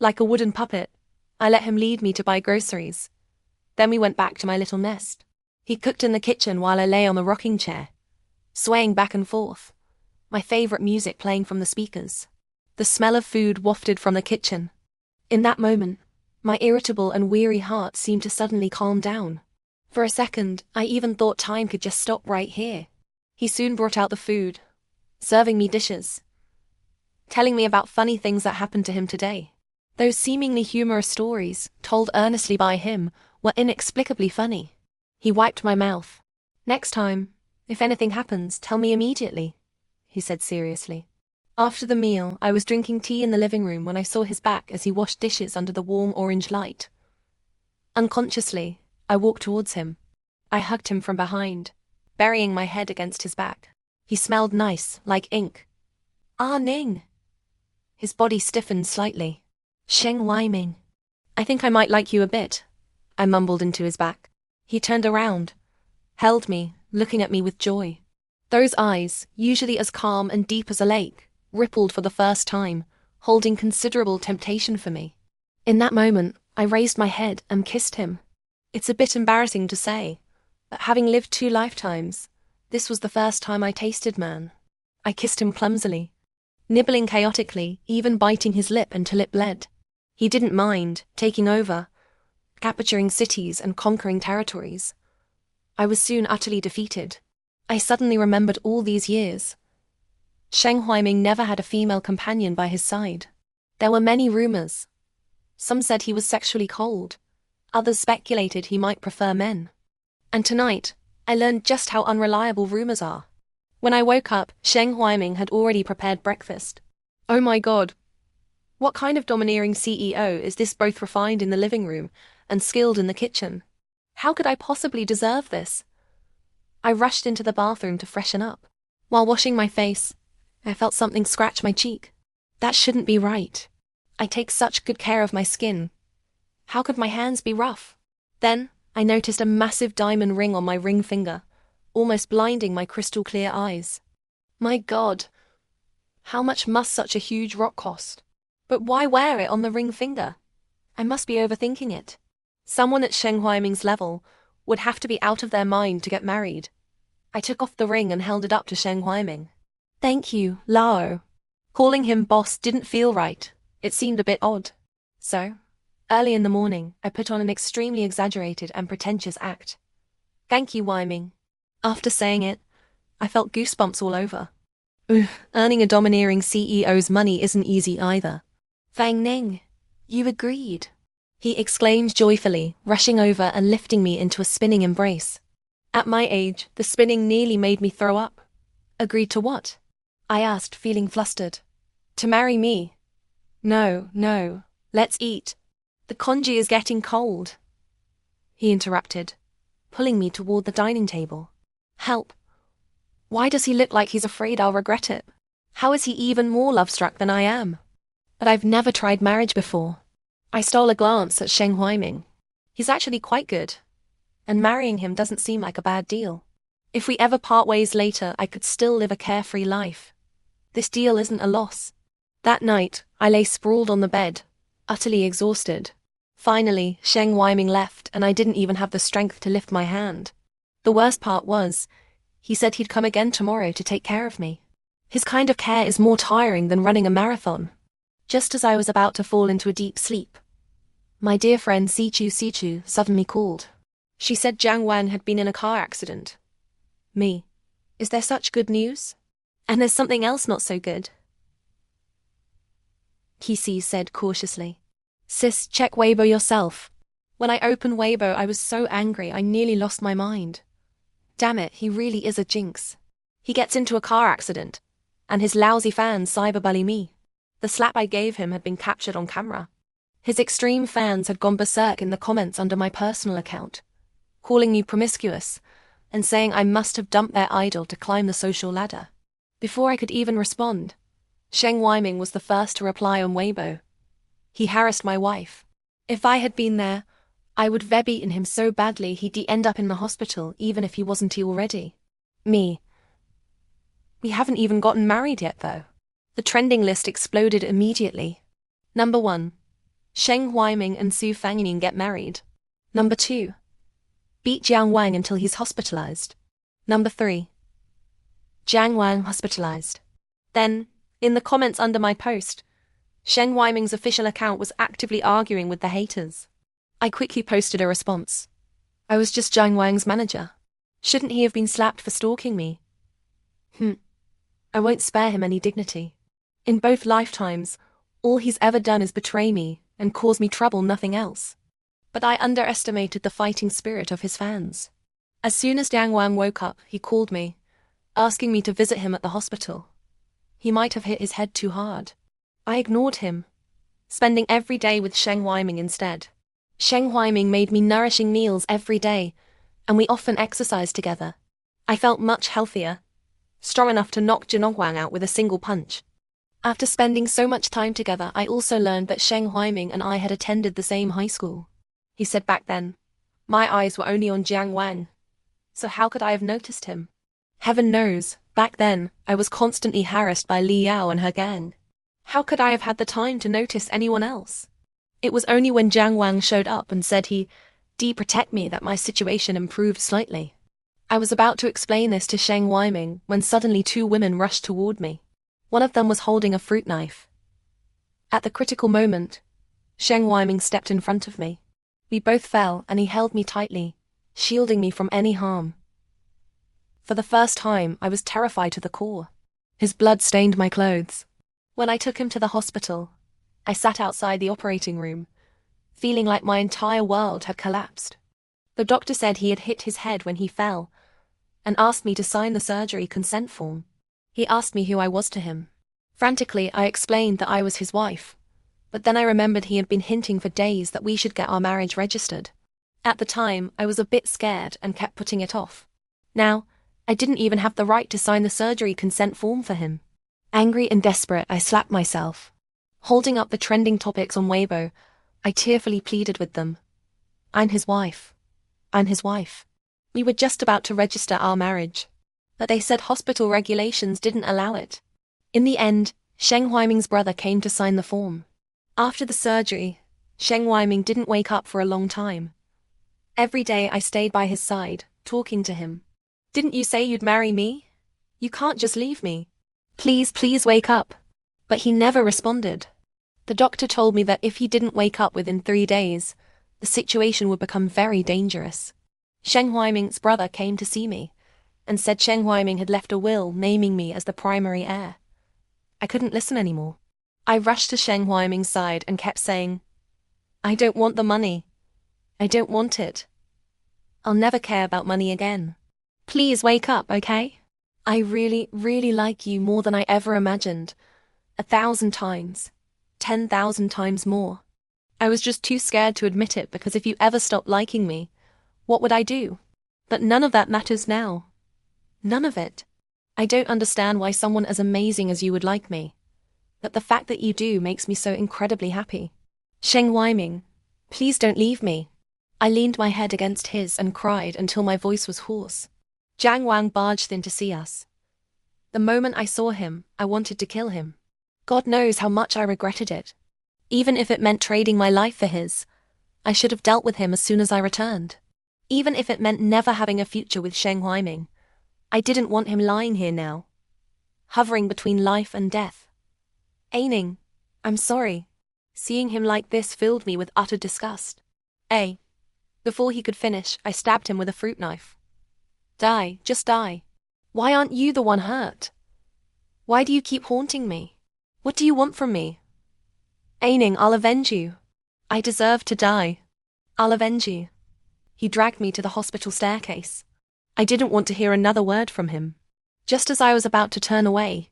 Like a wooden puppet, I let him lead me to buy groceries. Then we went back to my little nest. He cooked in the kitchen while I lay on the rocking chair, swaying back and forth, my favorite music playing from the speakers. The smell of food wafted from the kitchen. In that moment, my irritable and weary heart seemed to suddenly calm down. For a second, I even thought time could just stop right here. He soon brought out the food, serving me dishes, telling me about funny things that happened to him today. Those seemingly humorous stories, told earnestly by him, were inexplicably funny. He wiped my mouth. "Next time, if anything happens, tell me immediately," he said seriously. After the meal, I was drinking tea in the living room when I saw his back as he washed dishes under the warm orange light. Unconsciously, I walked towards him. I hugged him from behind, burying my head against his back. He smelled nice, like ink. "Ah, Ning." His body stiffened slightly. "Sheng Weiming. I think I might like you a bit," I mumbled into his back. He turned around, held me, looking at me with joy. Those eyes, usually as calm and deep as a lake, rippled for the first time, holding considerable temptation for me. In that moment, I raised my head and kissed him. It's a bit embarrassing to say, but having lived 2 lifetimes, this was the first time I tasted man. I kissed him clumsily, nibbling chaotically, even biting his lip until it bled. He didn't mind, taking over, capturing cities and conquering territories. I was soon utterly defeated. I suddenly remembered all these years. Sheng Huiming never had a female companion by his side. There were many rumors. Some said he was sexually cold. Others speculated he might prefer men. And tonight, I learned just how unreliable rumors are. When I woke up, Sheng Huiming had already prepared breakfast. Oh my God. What kind of domineering CEO is this, both refined in the living room and skilled in the kitchen? How could I possibly deserve this? I rushed into the bathroom to freshen up. While washing my face, I felt something scratch my cheek. That shouldn't be right. I take such good care of my skin. How could my hands be rough? Then, I noticed a massive diamond ring on my ring finger, almost blinding my crystal clear eyes. My God, how much must such a huge rock cost? But why wear it on the ring finger? I must be overthinking it. Someone at Sheng Huiming's level would have to be out of their mind to get married. I took off the ring and held it up to Sheng Huiming. "Thank you, Lao." Calling him boss didn't feel right. It seemed a bit odd. So, early in the morning, I put on an extremely exaggerated and pretentious act. "Thank you, Huiming." After saying it, I felt goosebumps all over. Earning a domineering CEO's money isn't easy either. "Fang Ning, you agreed," he exclaimed joyfully, rushing over and lifting me into a spinning embrace. At my age, the spinning nearly made me throw up. "Agreed to what?" I asked, feeling flustered. "To marry me." No, let's eat. The congee is getting cold," he interrupted, pulling me toward the dining table. "Help. Why does he look like he's afraid I'll regret it? How is he even more love-struck than I am? But I've never tried marriage before." I stole a glance at Sheng Huiming. He's actually quite good, and marrying him doesn't seem like a bad deal. If we ever part ways later, I could still live a carefree life. This deal isn't a loss. That night, I lay sprawled on the bed, utterly exhausted. Finally, Sheng Huiming left, and I didn't even have the strength to lift my hand. The worst part was, he said he'd come again tomorrow to take care of me. His kind of care is more tiring than running a marathon. Just as I was about to fall into a deep sleep, my dear friend Sichu suddenly called. She said Jiang Wan had been in a car accident. Me. Is there such good news? And there's something else not so good. Kisi said cautiously. "Sis, check Weibo yourself." When I opened Weibo, I was so angry I nearly lost my mind. Damn it, he really is a jinx. He gets into a car accident, and his lousy fans cyberbully me. The slap I gave him had been captured on camera. His extreme fans had gone berserk in the comments under my personal account, calling me promiscuous and saying I must have dumped their idol to climb the social ladder. Before I could even respond, Sheng Huiming was the first to reply on Weibo. He harassed my wife. If I had been there, I would have beaten him so badly he'd end up in the hospital even if he wasn't already. Me. We haven't even gotten married yet though. The trending list exploded immediately. Number 1. Sheng Huiming and Su Fangning get married. Number 2. Beat Jiang Wang until he's hospitalized. Number 3. Jiang Wang hospitalized. Then, in the comments under my post, Sheng Huiming's official account was actively arguing with the haters. I quickly posted a response. I was just Jiang Wang's manager. Shouldn't he have been slapped for stalking me? I won't spare him any dignity. In both lifetimes, all he's ever done is betray me and cause me trouble, nothing else. But I underestimated the fighting spirit of his fans. As soon as Jiang Wang woke up, he called me, asking me to visit him at the hospital. He might have hit his head too hard. I ignored him, spending every day with Sheng Huaiming instead. Sheng Huaiming made me nourishing meals every day, and we often exercised together. I felt much healthier, strong enough to knock Jinonghuang out with a single punch. After spending so much time together, I also learned that Sheng Huaiming and I had attended the same high school. He said back then, my eyes were only on Jiang Wang, so how could I have noticed him? Heaven knows, back then, I was constantly harassed by Li Yao and her gang. How could I have had the time to notice anyone else? It was only when Jiang Wang showed up and said he'd protect me that my situation improved slightly. I was about to explain this to Sheng Huaiming when suddenly two women rushed toward me. One of them was holding a fruit knife. At the critical moment, Sheng Huaiming stepped in front of me. We both fell and he held me tightly, shielding me from any harm. For the first time, I was terrified to the core. His blood stained my clothes. When I took him to the hospital, I sat outside the operating room, feeling like my entire world had collapsed. The doctor said he had hit his head when he fell, and asked me to sign the surgery consent form. He asked me who I was to him. Frantically, I explained that I was his wife, but then I remembered he had been hinting for days that we should get our marriage registered. At the time, I was a bit scared and kept putting it off. Now, I didn't even have the right to sign the surgery consent form for him. Angry and desperate, I slapped myself. Holding up the trending topics on Weibo, I tearfully pleaded with them. I'm his wife. I'm his wife. We were just about to register our marriage, but they said hospital regulations didn't allow it. In the end, Sheng Huaiming's brother came to sign the form. After the surgery, Sheng Huaiming didn't wake up for a long time. Every day I stayed by his side, talking to him. Didn't you say you'd marry me? You can't just leave me. Please, please wake up. But he never responded. The doctor told me that if he didn't wake up within 3 days, the situation would become very dangerous. Sheng Huaiming's brother came to see me, and said Sheng Huaiming had left a will naming me as the primary heir. I couldn't listen anymore. I rushed to Sheng Huaiming's side and kept saying, I don't want the money. I don't want it. I'll never care about money again. Please wake up, okay? I really, really like you more than I ever imagined. 1,000 times. 10,000 times more. I was just too scared to admit it because if you ever stopped liking me, what would I do? But none of that matters now. None of it. I don't understand why someone as amazing as you would like me. But the fact that you do makes me so incredibly happy. Sheng Huaiming, please don't leave me. I leaned my head against his and cried until my voice was hoarse. Jiang Wang barged in to see us. The moment I saw him, I wanted to kill him. God knows how much I regretted it. Even if it meant trading my life for his, I should have dealt with him as soon as I returned. Even if it meant never having a future with Sheng Huaiming, I didn't want him lying here now, hovering between life and death. Aining, I'm sorry. Seeing him like this filled me with utter disgust. Before he could finish, I stabbed him with a fruit knife. Die, just die. Why aren't you the one hurt? Why do you keep haunting me? What do you want from me? Aining, I'll avenge you. I deserve to die. I'll avenge you. He dragged me to the hospital staircase. I didn't want to hear another word from him. Just as I was about to turn away,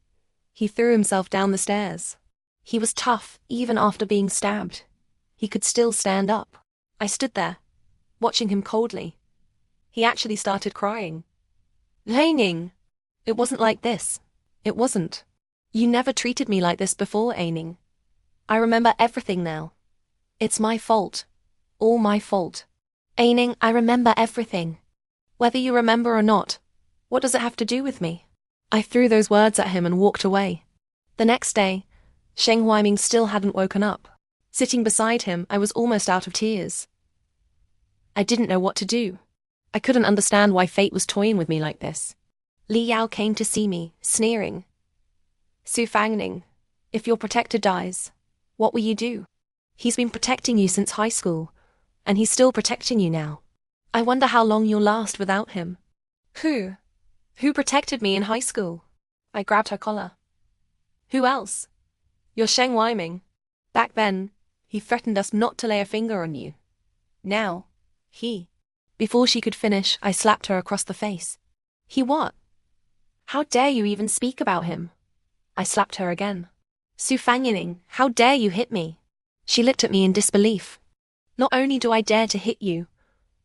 he threw himself down the stairs. He was tough, even after being stabbed. He could still stand up. I stood there, watching him coldly. He actually started crying. Aining! It wasn't like this. It wasn't. You never treated me like this before, Aining. I remember everything now. It's my fault. All my fault. Aining, I remember everything. Whether you remember or not, what does it have to do with me? I threw those words at him and walked away. The next day, Sheng Huaiming still hadn't woken up. Sitting beside him, I was almost out of tears. I didn't know what to do. I couldn't understand why fate was toying with me like this. Li Yao came to see me, sneering. Su Fangning, if your protector dies, what will you do? He's been protecting you since high school, and he's still protecting you now. I wonder how long you'll last without him. Who? Who protected me in high school? I grabbed her collar. Who else? You're Sheng Weiming. Back then, he threatened us not to lay a finger on you. Now, he. Before she could finish, I slapped her across the face. He what? How dare you even speak about him? I slapped her again. Su Fangyining, how dare you hit me? She looked at me in disbelief. Not only do I dare to hit you,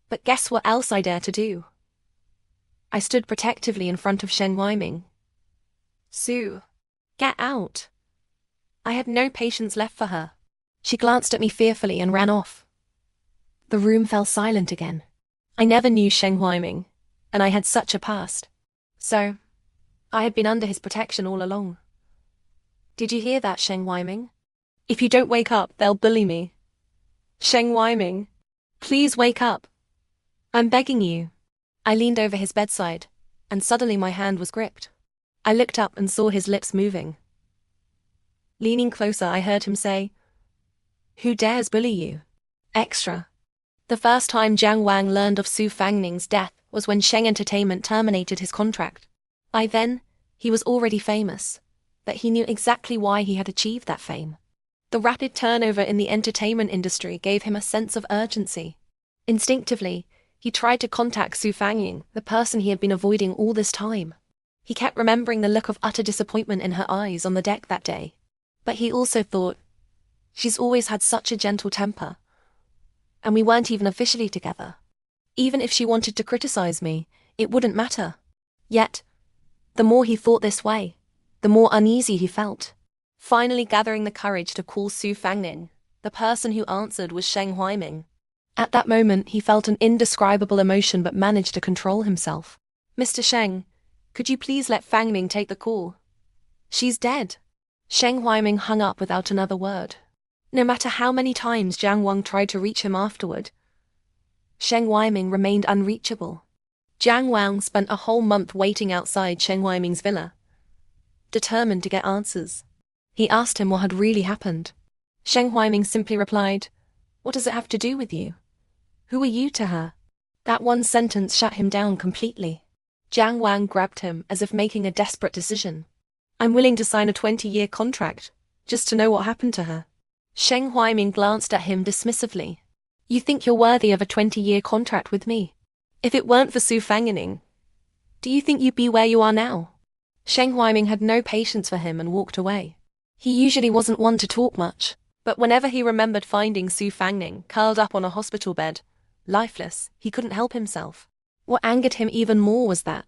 but guess what else I dare to do? I stood protectively in front of Sheng Weiming. Su, get out. I had no patience left for her. She glanced at me fearfully and ran off. The room fell silent again. I never knew Sheng Weiming, and I had such a past. So, I had been under his protection all along. Did you hear that, Sheng Weiming? If you don't wake up, they'll bully me. Sheng Weiming, please wake up. I'm begging you. I leaned over his bedside, and suddenly my hand was gripped. I looked up and saw his lips moving. Leaning closer, I heard him say, "Who dares bully you?" Extra. The first time Jiang Wang learned of Su Fangning's death was when Sheng Entertainment terminated his contract. By then, he was already famous, but he knew exactly why he had achieved that fame. The rapid turnover in the entertainment industry gave him a sense of urgency. Instinctively, he tried to contact Su Fangning, the person he had been avoiding all this time. He kept remembering the look of utter disappointment in her eyes on the deck that day. But he also thought, she's always had such a gentle temper. And we weren't even officially together. Even if she wanted to criticize me, it wouldn't matter. Yet, the more he thought this way, the more uneasy he felt. Finally gathering the courage to call Su Fangning, the person who answered was Sheng Weiming. At that moment, he felt an indescribable emotion but managed to control himself. "Mr. Sheng, could you please let Fangning take the call? She's dead." Sheng Weiming hung up without another word. No matter how many times Jiang Wang tried to reach him afterward, Sheng Weiming remained unreachable. Jiang Wang spent a whole month waiting outside Sheng Weiming's villa, determined to get answers. He asked him what had really happened. Sheng Weiming simply replied, "What does it have to do with you? Who are you to her?" That one sentence shut him down completely. Jiang Wang grabbed him as if making a desperate decision. "I'm willing to sign a 20-year contract, just to know what happened to her." Sheng Weiming glanced at him dismissively. "You think you're worthy of a 20-year contract with me? If it weren't for Su Fangyining, do you think you'd be where you are now?" Sheng Weiming had no patience for him and walked away. He usually wasn't one to talk much, but whenever he remembered finding Su Fangning curled up on a hospital bed, lifeless, he couldn't help himself. What angered him even more was that,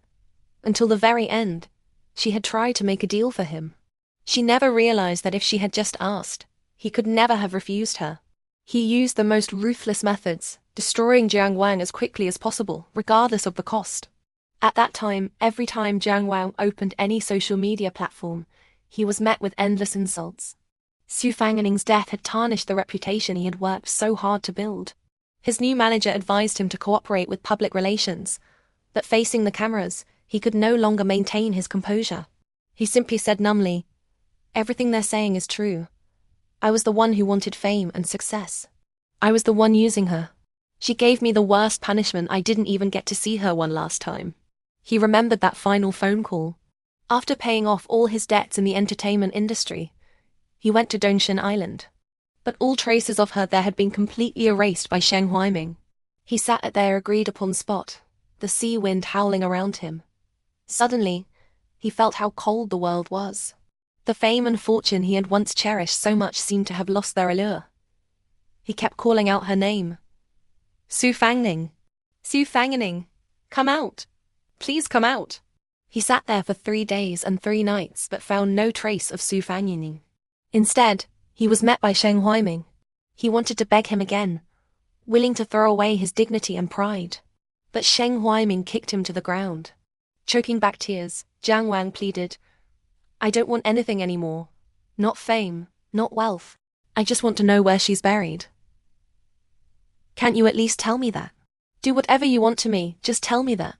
until the very end, she had tried to make a deal for him. She never realized that if she had just asked, he could never have refused her. He used the most ruthless methods, destroying Jiang Wang as quickly as possible, regardless of the cost. At that time, every time Jiang Wang opened any social media platform, he was met with endless insults. Su Fangning's death had tarnished the reputation he had worked so hard to build. His new manager advised him to cooperate with public relations, but facing the cameras, he could no longer maintain his composure. He simply said numbly, "Everything they're saying is true. I was the one who wanted fame and success. I was the one using her. She gave me the worst punishment. I didn't even get to see her one last time." He remembered that final phone call. After paying off all his debts in the entertainment industry, he went to Dongshan Island. But all traces of her there had been completely erased by Sheng Weiming. He sat at their agreed-upon spot, the sea wind howling around him. Suddenly, he felt how cold the world was. The fame and fortune he had once cherished so much seemed to have lost their allure. He kept calling out her name. "Su Fangning! Su Fangyining! Come out! Please come out!" He sat there for 3 days and 3 nights but found no trace of Su Fangyining. Instead, he was met by Sheng Weiming. He wanted to beg him again, willing to throw away his dignity and pride. But Sheng Weiming kicked him to the ground. Choking back tears, Jiang Wang pleaded, "I don't want anything anymore. Not fame, not wealth. I just want to know where she's buried." "Can't you at least tell me that? Do whatever you want to me, just tell me that."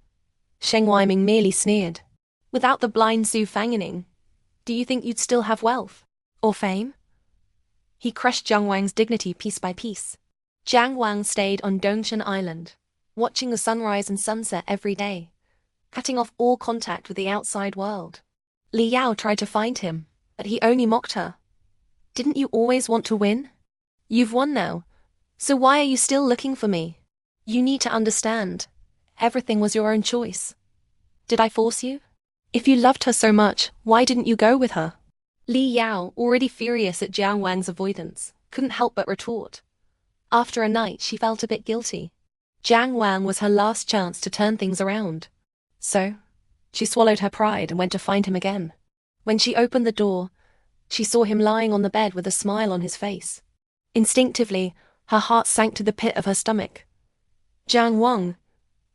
Sheng Weiming merely sneered. "Without the blind Su Fangyining, do you think you'd still have wealth? Or fame?" He crushed Jiang Wang's dignity piece by piece. Jiang Wang stayed on Dongshan Island, watching the sunrise and sunset every day, cutting off all contact with the outside world. Li Yao tried to find him, but he only mocked her. Didn't you always want to win? You've won now. So why are you still looking for me? You need to understand. Everything was your own choice. Did I force you? If you loved her so much, why didn't you go with her? Li Yao, already furious at Jiang Wang's avoidance, couldn't help but retort. After a night, she felt a bit guilty. Jiang Wang was her last chance to turn things around. So, she swallowed her pride and went to find him again. When she opened the door, she saw him lying on the bed with a smile on his face. Instinctively, her heart sank to the pit of her stomach. Jiang Wang!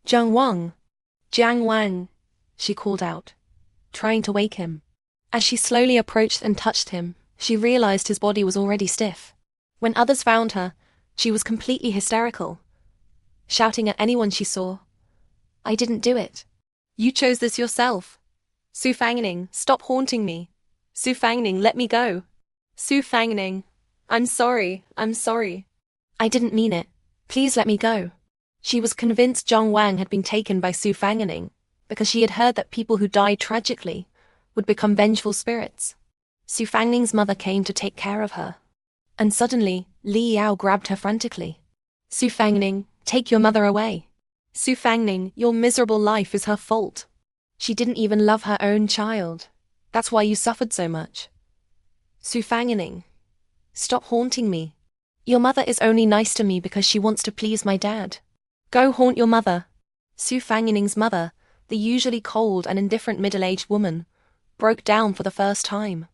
Jiang Wang! Jiang Wang! She called out, trying to wake him. As she slowly approached and touched him, she realized his body was already stiff. When others found her, she was completely hysterical, shouting at anyone she saw. I didn't do it. You chose this yourself. Su Fangning, stop haunting me. Su Fangning, let me go. Su Fangning, I'm sorry. I didn't mean it. Please let me go. She was convinced Jiang Wang had been taken by Su Fangning, because she had heard that people who died tragically would become vengeful spirits. Su Fangning's mother came to take care of her. And suddenly, Li Yao grabbed her frantically. Su Fangning, take your mother away. Su Fangning, your miserable life is her fault. She didn't even love her own child. That's why you suffered so much. Su Fangning, stop haunting me. Your mother is only nice to me because she wants to please my dad. Go haunt your mother. Su Fangning's mother, the usually cold and indifferent middle-aged woman, broke down for the first time.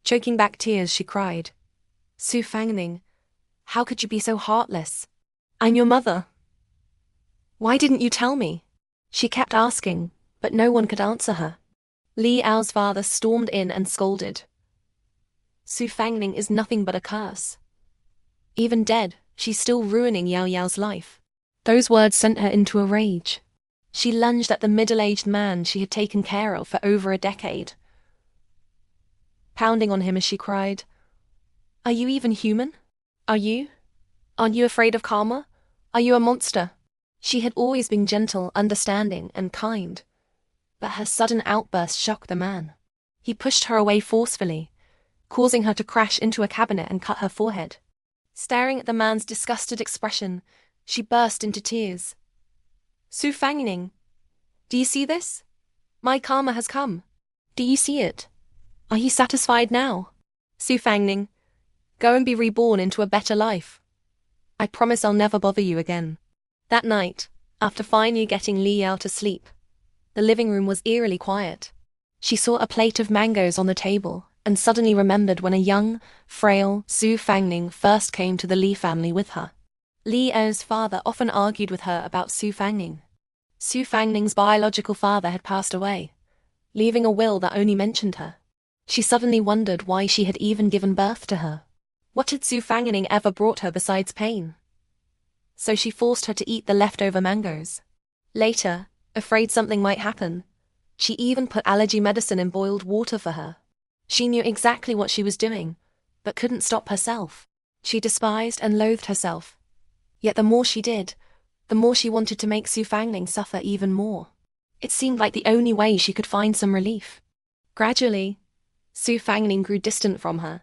Choking back tears, she cried, Su Fangning, how could you be so heartless? I'm your mother. Why didn't you tell me? She kept asking, but no one could answer her. Li Yao's father stormed in and scolded. Su Fangning is nothing but a curse. Even dead, she's still ruining Yao Yao's life. Those words sent her into a rage. She lunged at the middle-aged man she had taken care of for over a decade, pounding on him as she cried, Are you even human? Are you? Aren't you afraid of karma? Are you a monster? She had always been gentle, understanding, and kind, but her sudden outburst shocked the man. He pushed her away forcefully, causing her to crash into a cabinet and cut her forehead. Staring at the man's disgusted expression, she burst into tears. Su Fangning, do you see this? My karma has come. Do you see it? Are you satisfied now? Su Fangning, go and be reborn into a better life. I promise I'll never bother you again. That night, after finally getting Li Yao to sleep, the living room was eerily quiet. She saw a plate of mangoes on the table and suddenly remembered when a young, frail Su Fangning first came to the Li family with her. Li Yao's father often argued with her about Su Fangning. Su Fangning's biological father had passed away, leaving a will that only mentioned her. She suddenly wondered why she had even given birth to her. What had Su Fangning ever brought her besides pain? So she forced her to eat the leftover mangoes. Later, afraid something might happen, she even put allergy medicine in boiled water for her. She knew exactly what she was doing, but couldn't stop herself. She despised and loathed herself. Yet the more she did, the more she wanted to make Su Fangning suffer even more. It seemed like the only way she could find some relief. Gradually, Su Fangning grew distant from her,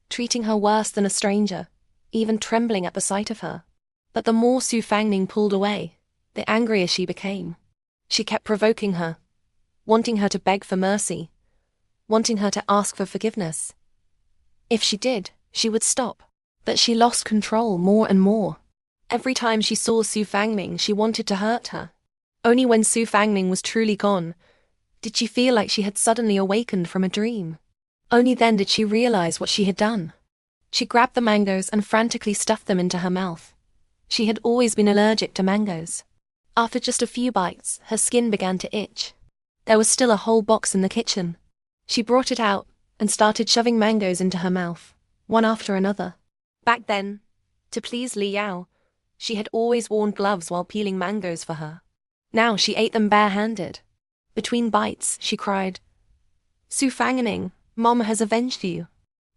treating her worse than a stranger, even trembling at the sight of her. But the more Su Fangning pulled away, the angrier she became. She kept provoking her, wanting her to beg for mercy, wanting her to ask for forgiveness. If she did, she would stop. But she lost control more and more. Every time she saw Su Fangning, she wanted to hurt her. Only when Su Fangning was truly gone did she feel like she had suddenly awakened from a dream. Only then did she realize what she had done. She grabbed the mangoes and frantically stuffed them into her mouth. She had always been allergic to mangoes. After just a few bites, her skin began to itch. There was still a whole box in the kitchen. She brought it out and started shoving mangoes into her mouth, one after another. Back then, to please Li Yao, she had always worn gloves while peeling mangoes for her. Now she ate them barehanded. Between bites, she cried, Su Fangning, Mom has avenged you.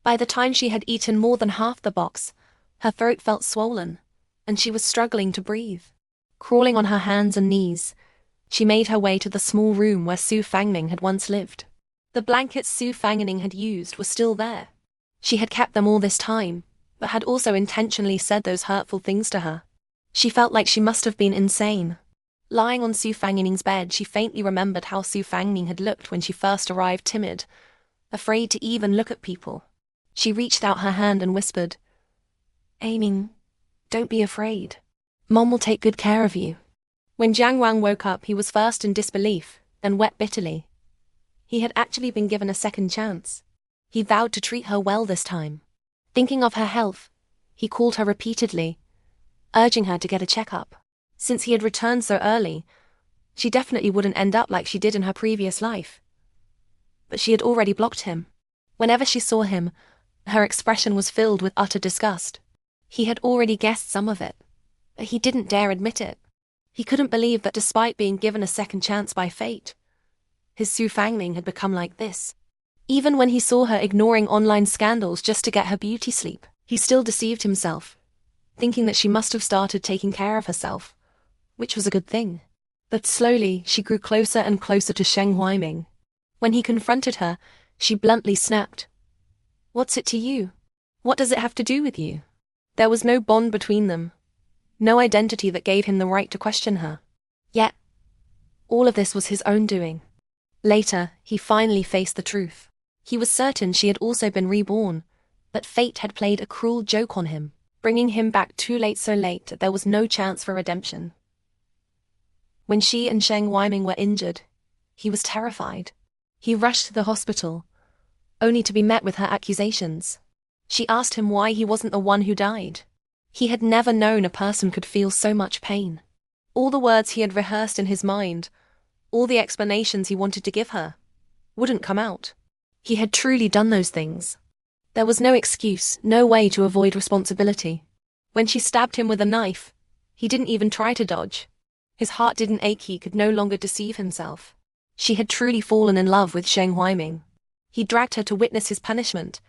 By the time she had eaten more than half the box, her throat felt swollen, and she was struggling to breathe. Crawling on her hands and knees, she made her way to the small room where Su Fangning had once lived. The blankets Su Fangning had used were still there. She had kept them all this time, but had also intentionally said those hurtful things to her. She felt like she must have been insane. Lying on Su Fangning's bed, she faintly remembered how Su Fangning had looked when she first arrived, timid, afraid to even look at people. She reached out her hand and whispered, "Aiming, don't be afraid. Mom will take good care of you." When Jiang Wang woke up, he was first in disbelief, then wept bitterly. He had actually been given a second chance. He vowed to treat her well this time. Thinking of her health, he called her repeatedly, urging her to get a checkup. Since he had returned so early, she definitely wouldn't end up like she did in her previous life. But she had already blocked him. Whenever she saw him, her expression was filled with utter disgust. He had already guessed some of it, but he didn't dare admit it. He couldn't believe that despite being given a second chance by fate, his Su Fangning had become like this. Even when he saw her ignoring online scandals just to get her beauty sleep, he still deceived himself, thinking that she must have started taking care of herself, which was a good thing. But slowly, she grew closer and closer to Sheng Huaiming. When he confronted her, she bluntly snapped, "What's it to you? What does it have to do with you?" There was no bond between them, no identity that gave him the right to question her. Yet, all of this was his own doing. Later, he finally faced the truth. He was certain she had also been reborn, but fate had played a cruel joke on him, bringing him back too late, so late that there was no chance for redemption. When she and Sheng Huaiming were injured, he was terrified. He rushed to the hospital, only to be met with her accusations. She asked him why he wasn't the one who died. He had never known a person could feel so much pain. All the words he had rehearsed in his mind, all the explanations he wanted to give her, wouldn't come out. He had truly done those things. There was no excuse, no way to avoid responsibility. When she stabbed him with a knife, he didn't even try to dodge. His heart didn't ache, he could no longer deceive himself. She had truly fallen in love with Sheng Huaiming. He dragged her to witness his punishment,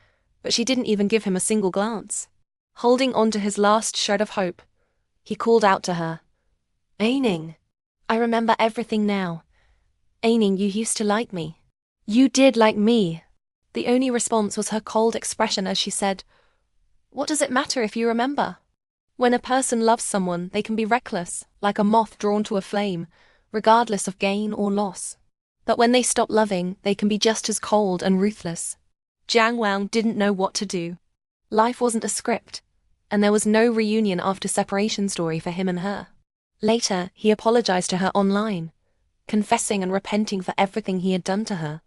but she didn't even give him a single glance. Holding on to his last shred of hope, he called out to her, "Aining, I remember everything now. Aining, you used to like me. You did like me." The only response was her cold expression as she said, "What does it matter if you remember?" When a person loves someone, they can be reckless, like a moth drawn to a flame, regardless of gain or loss. But when they stop loving, they can be just as cold and ruthless. Jiang Wang didn't know what to do. Life wasn't a script, and there was no reunion after separation story for him and her. Later, he apologized to her online, confessing and repenting for everything he had done to her.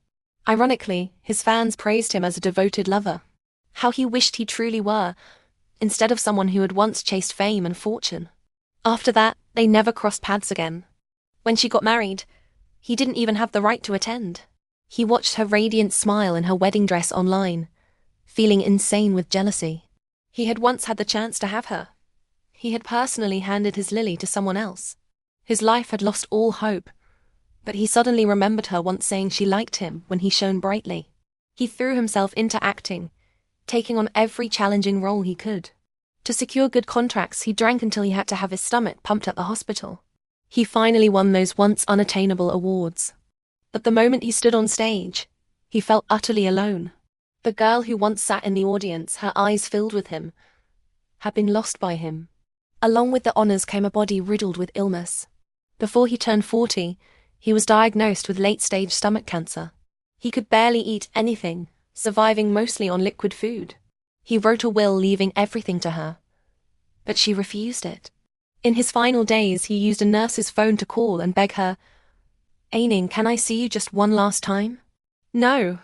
Ironically, his fans praised him as a devoted lover. How he wished he truly were, instead of someone who had once chased fame and fortune. After that, they never crossed paths again. When she got married, he didn't even have the right to attend. He watched her radiant smile in her wedding dress online, feeling insane with jealousy. He had once had the chance to have her. He had personally handed his lily to someone else. His life had lost all hope, but he suddenly remembered her once saying she liked him when he shone brightly. He threw himself into acting, taking on every challenging role he could. To secure good contracts, he drank until he had to have his stomach pumped at the hospital. He finally won those once unattainable awards. But the moment he stood on stage, he felt utterly alone. The girl who once sat in the audience, her eyes filled with him, had been lost by him. Along with the honors came a body riddled with illness. Before he turned 40, he was diagnosed with late-stage stomach cancer. He could barely eat anything, surviving mostly on liquid food. He wrote a will leaving everything to her, but she refused it. In his final days, he used a nurse's phone to call and beg her, "Aining, can I see you just one last time?" No.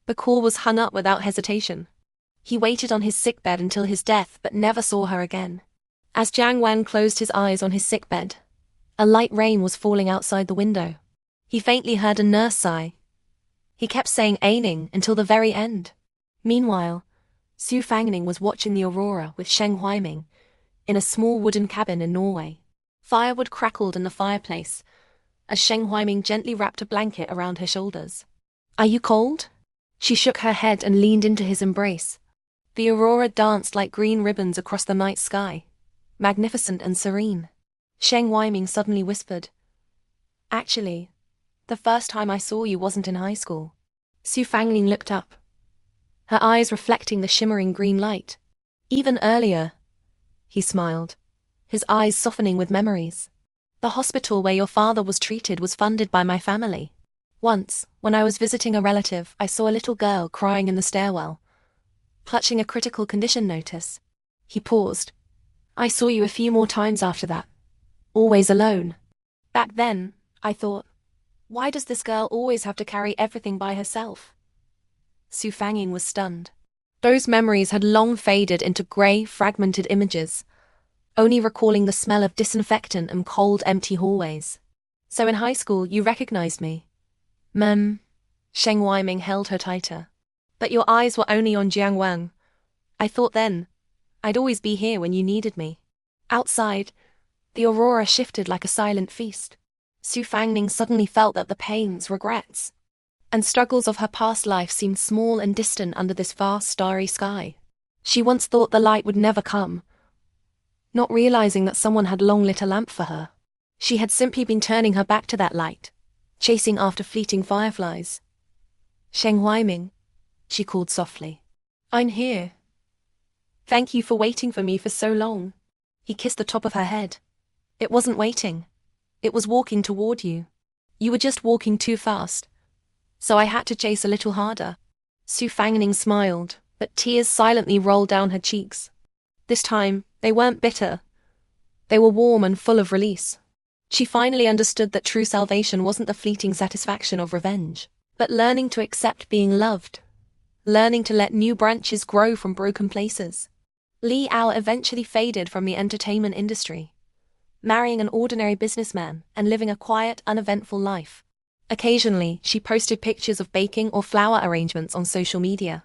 The call was hung up without hesitation. He waited on his sickbed until his death but never saw her again. As Jiang Wang closed his eyes on his sickbed, a light rain was falling outside the window. He faintly heard a nurse sigh. He kept saying Aining until the very end. Meanwhile, Su Fangning was watching the aurora with Sheng Huaiming in a small wooden cabin in Norway. Firewood crackled in the fireplace as Sheng Huaiming gently wrapped a blanket around her shoulders. "Are you cold?" She shook her head and leaned into his embrace. The aurora danced like green ribbons across the night sky, magnificent and serene. Sheng Weiming suddenly whispered. Actually, the first time I saw you wasn't in high school. Su Fangling looked up, her eyes reflecting the shimmering green light. Even earlier, he smiled, his eyes softening with memories. The hospital where your father was treated was funded by my family. Once, when I was visiting a relative, I saw a little girl crying in the stairwell, clutching a critical condition notice. He paused. I saw you a few more times after that. Always alone. Back then, I thought, why does this girl always have to carry everything by herself? Su Fanging was stunned. Those memories had long faded into grey, fragmented images, only recalling the smell of disinfectant and cold, empty hallways. So in high school, you recognized me? Sheng Weiming held her tighter. But your eyes were only on Jiang Wang. I thought then, I'd always be here when you needed me. Outside, the aurora shifted like a silent feast. Su Fangling suddenly felt that the pains, regrets, and struggles of her past life seemed small and distant under this vast starry sky. She once thought the light would never come, not realizing that someone had long lit a lamp for her. She had simply been turning her back to that light, chasing after fleeting fireflies. Sheng Weiming, she called softly. I'm here. Thank you for waiting for me for so long. He kissed the top of her head. It wasn't waiting. It was walking toward you. You were just walking too fast, so I had to chase a little harder. Su Fangling smiled, but tears silently rolled down her cheeks. This time, they weren't bitter. They were warm and full of release. She finally understood that true salvation wasn't the fleeting satisfaction of revenge, but learning to accept being loved, learning to let new branches grow from broken places. Li Ao eventually faded from the entertainment industry, marrying an ordinary businessman and living a quiet, uneventful life. Occasionally, she posted pictures of baking or flower arrangements on social media,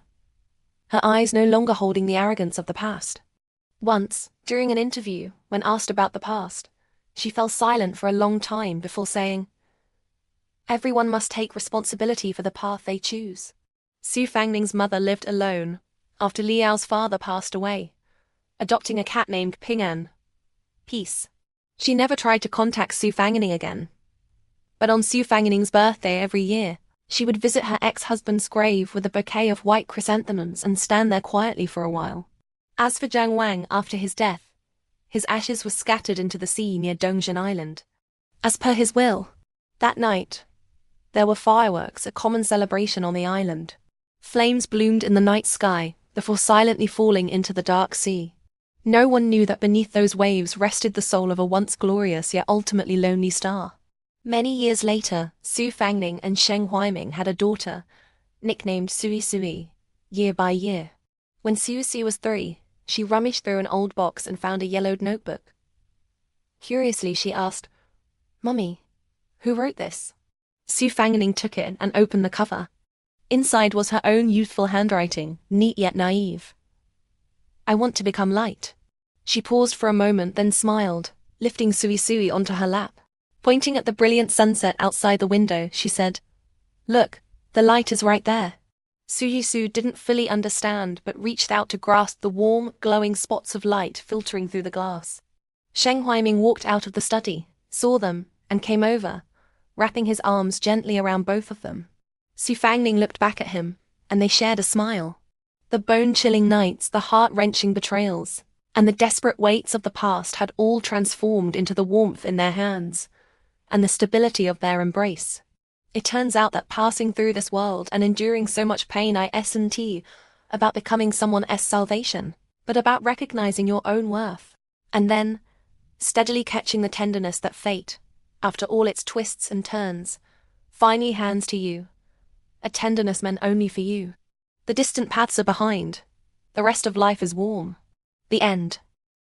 her eyes no longer holding the arrogance of the past. Once, during an interview, when asked about the past, she fell silent for a long time before saying, everyone must take responsibility for the path they choose. Su Fangling's mother lived alone after Li Ao's father passed away, adopting a cat named Ping'an, Peace. She never tried to contact Su Fangling again. But on Su Fangling's birthday every year, she would visit her ex-husband's grave with a bouquet of white chrysanthemums and stand there quietly for a while. As for Jiang Wang, after his death, his ashes were scattered into the sea near Dongzhen Island. As per his will, that night, there were fireworks, a common celebration on the island. Flames bloomed in the night sky, before silently falling into the dark sea. No one knew that beneath those waves rested the soul of a once glorious yet ultimately lonely star. Many years later, Su Fangling and Sheng Weiming had a daughter, nicknamed Sui Sui, year by year. When Sui Sui was 3, she rummaged through an old box and found a yellowed notebook. Curiously, she asked, Mummy, who wrote this? Su Fangling took it and opened the cover. Inside was her own youthful handwriting, neat yet naive. I want to become light. She paused for a moment, then smiled, lifting Sui Sui onto her lap. Pointing at the brilliant sunset outside the window, she said, Look, the light is right there. Sui Sui didn't fully understand but reached out to grasp the warm, glowing spots of light filtering through the glass. Sheng Weiming walked out of the study, saw them, and came over, wrapping his arms gently around both of them. Su Fangling looked back at him, and they shared a smile. The bone-chilling nights, the heart-wrenching betrayals, and the desperate weights of the past had all transformed into the warmth in their hands, and the stability of their embrace. It turns out that passing through this world and enduring so much pain isn't about becoming someone else's salvation, but about recognizing your own worth, and then steadily catching the tenderness that fate, after all its twists and turns, finally hands to you, a tenderness meant only for you. The distant paths are behind. The rest of life is warm. The end.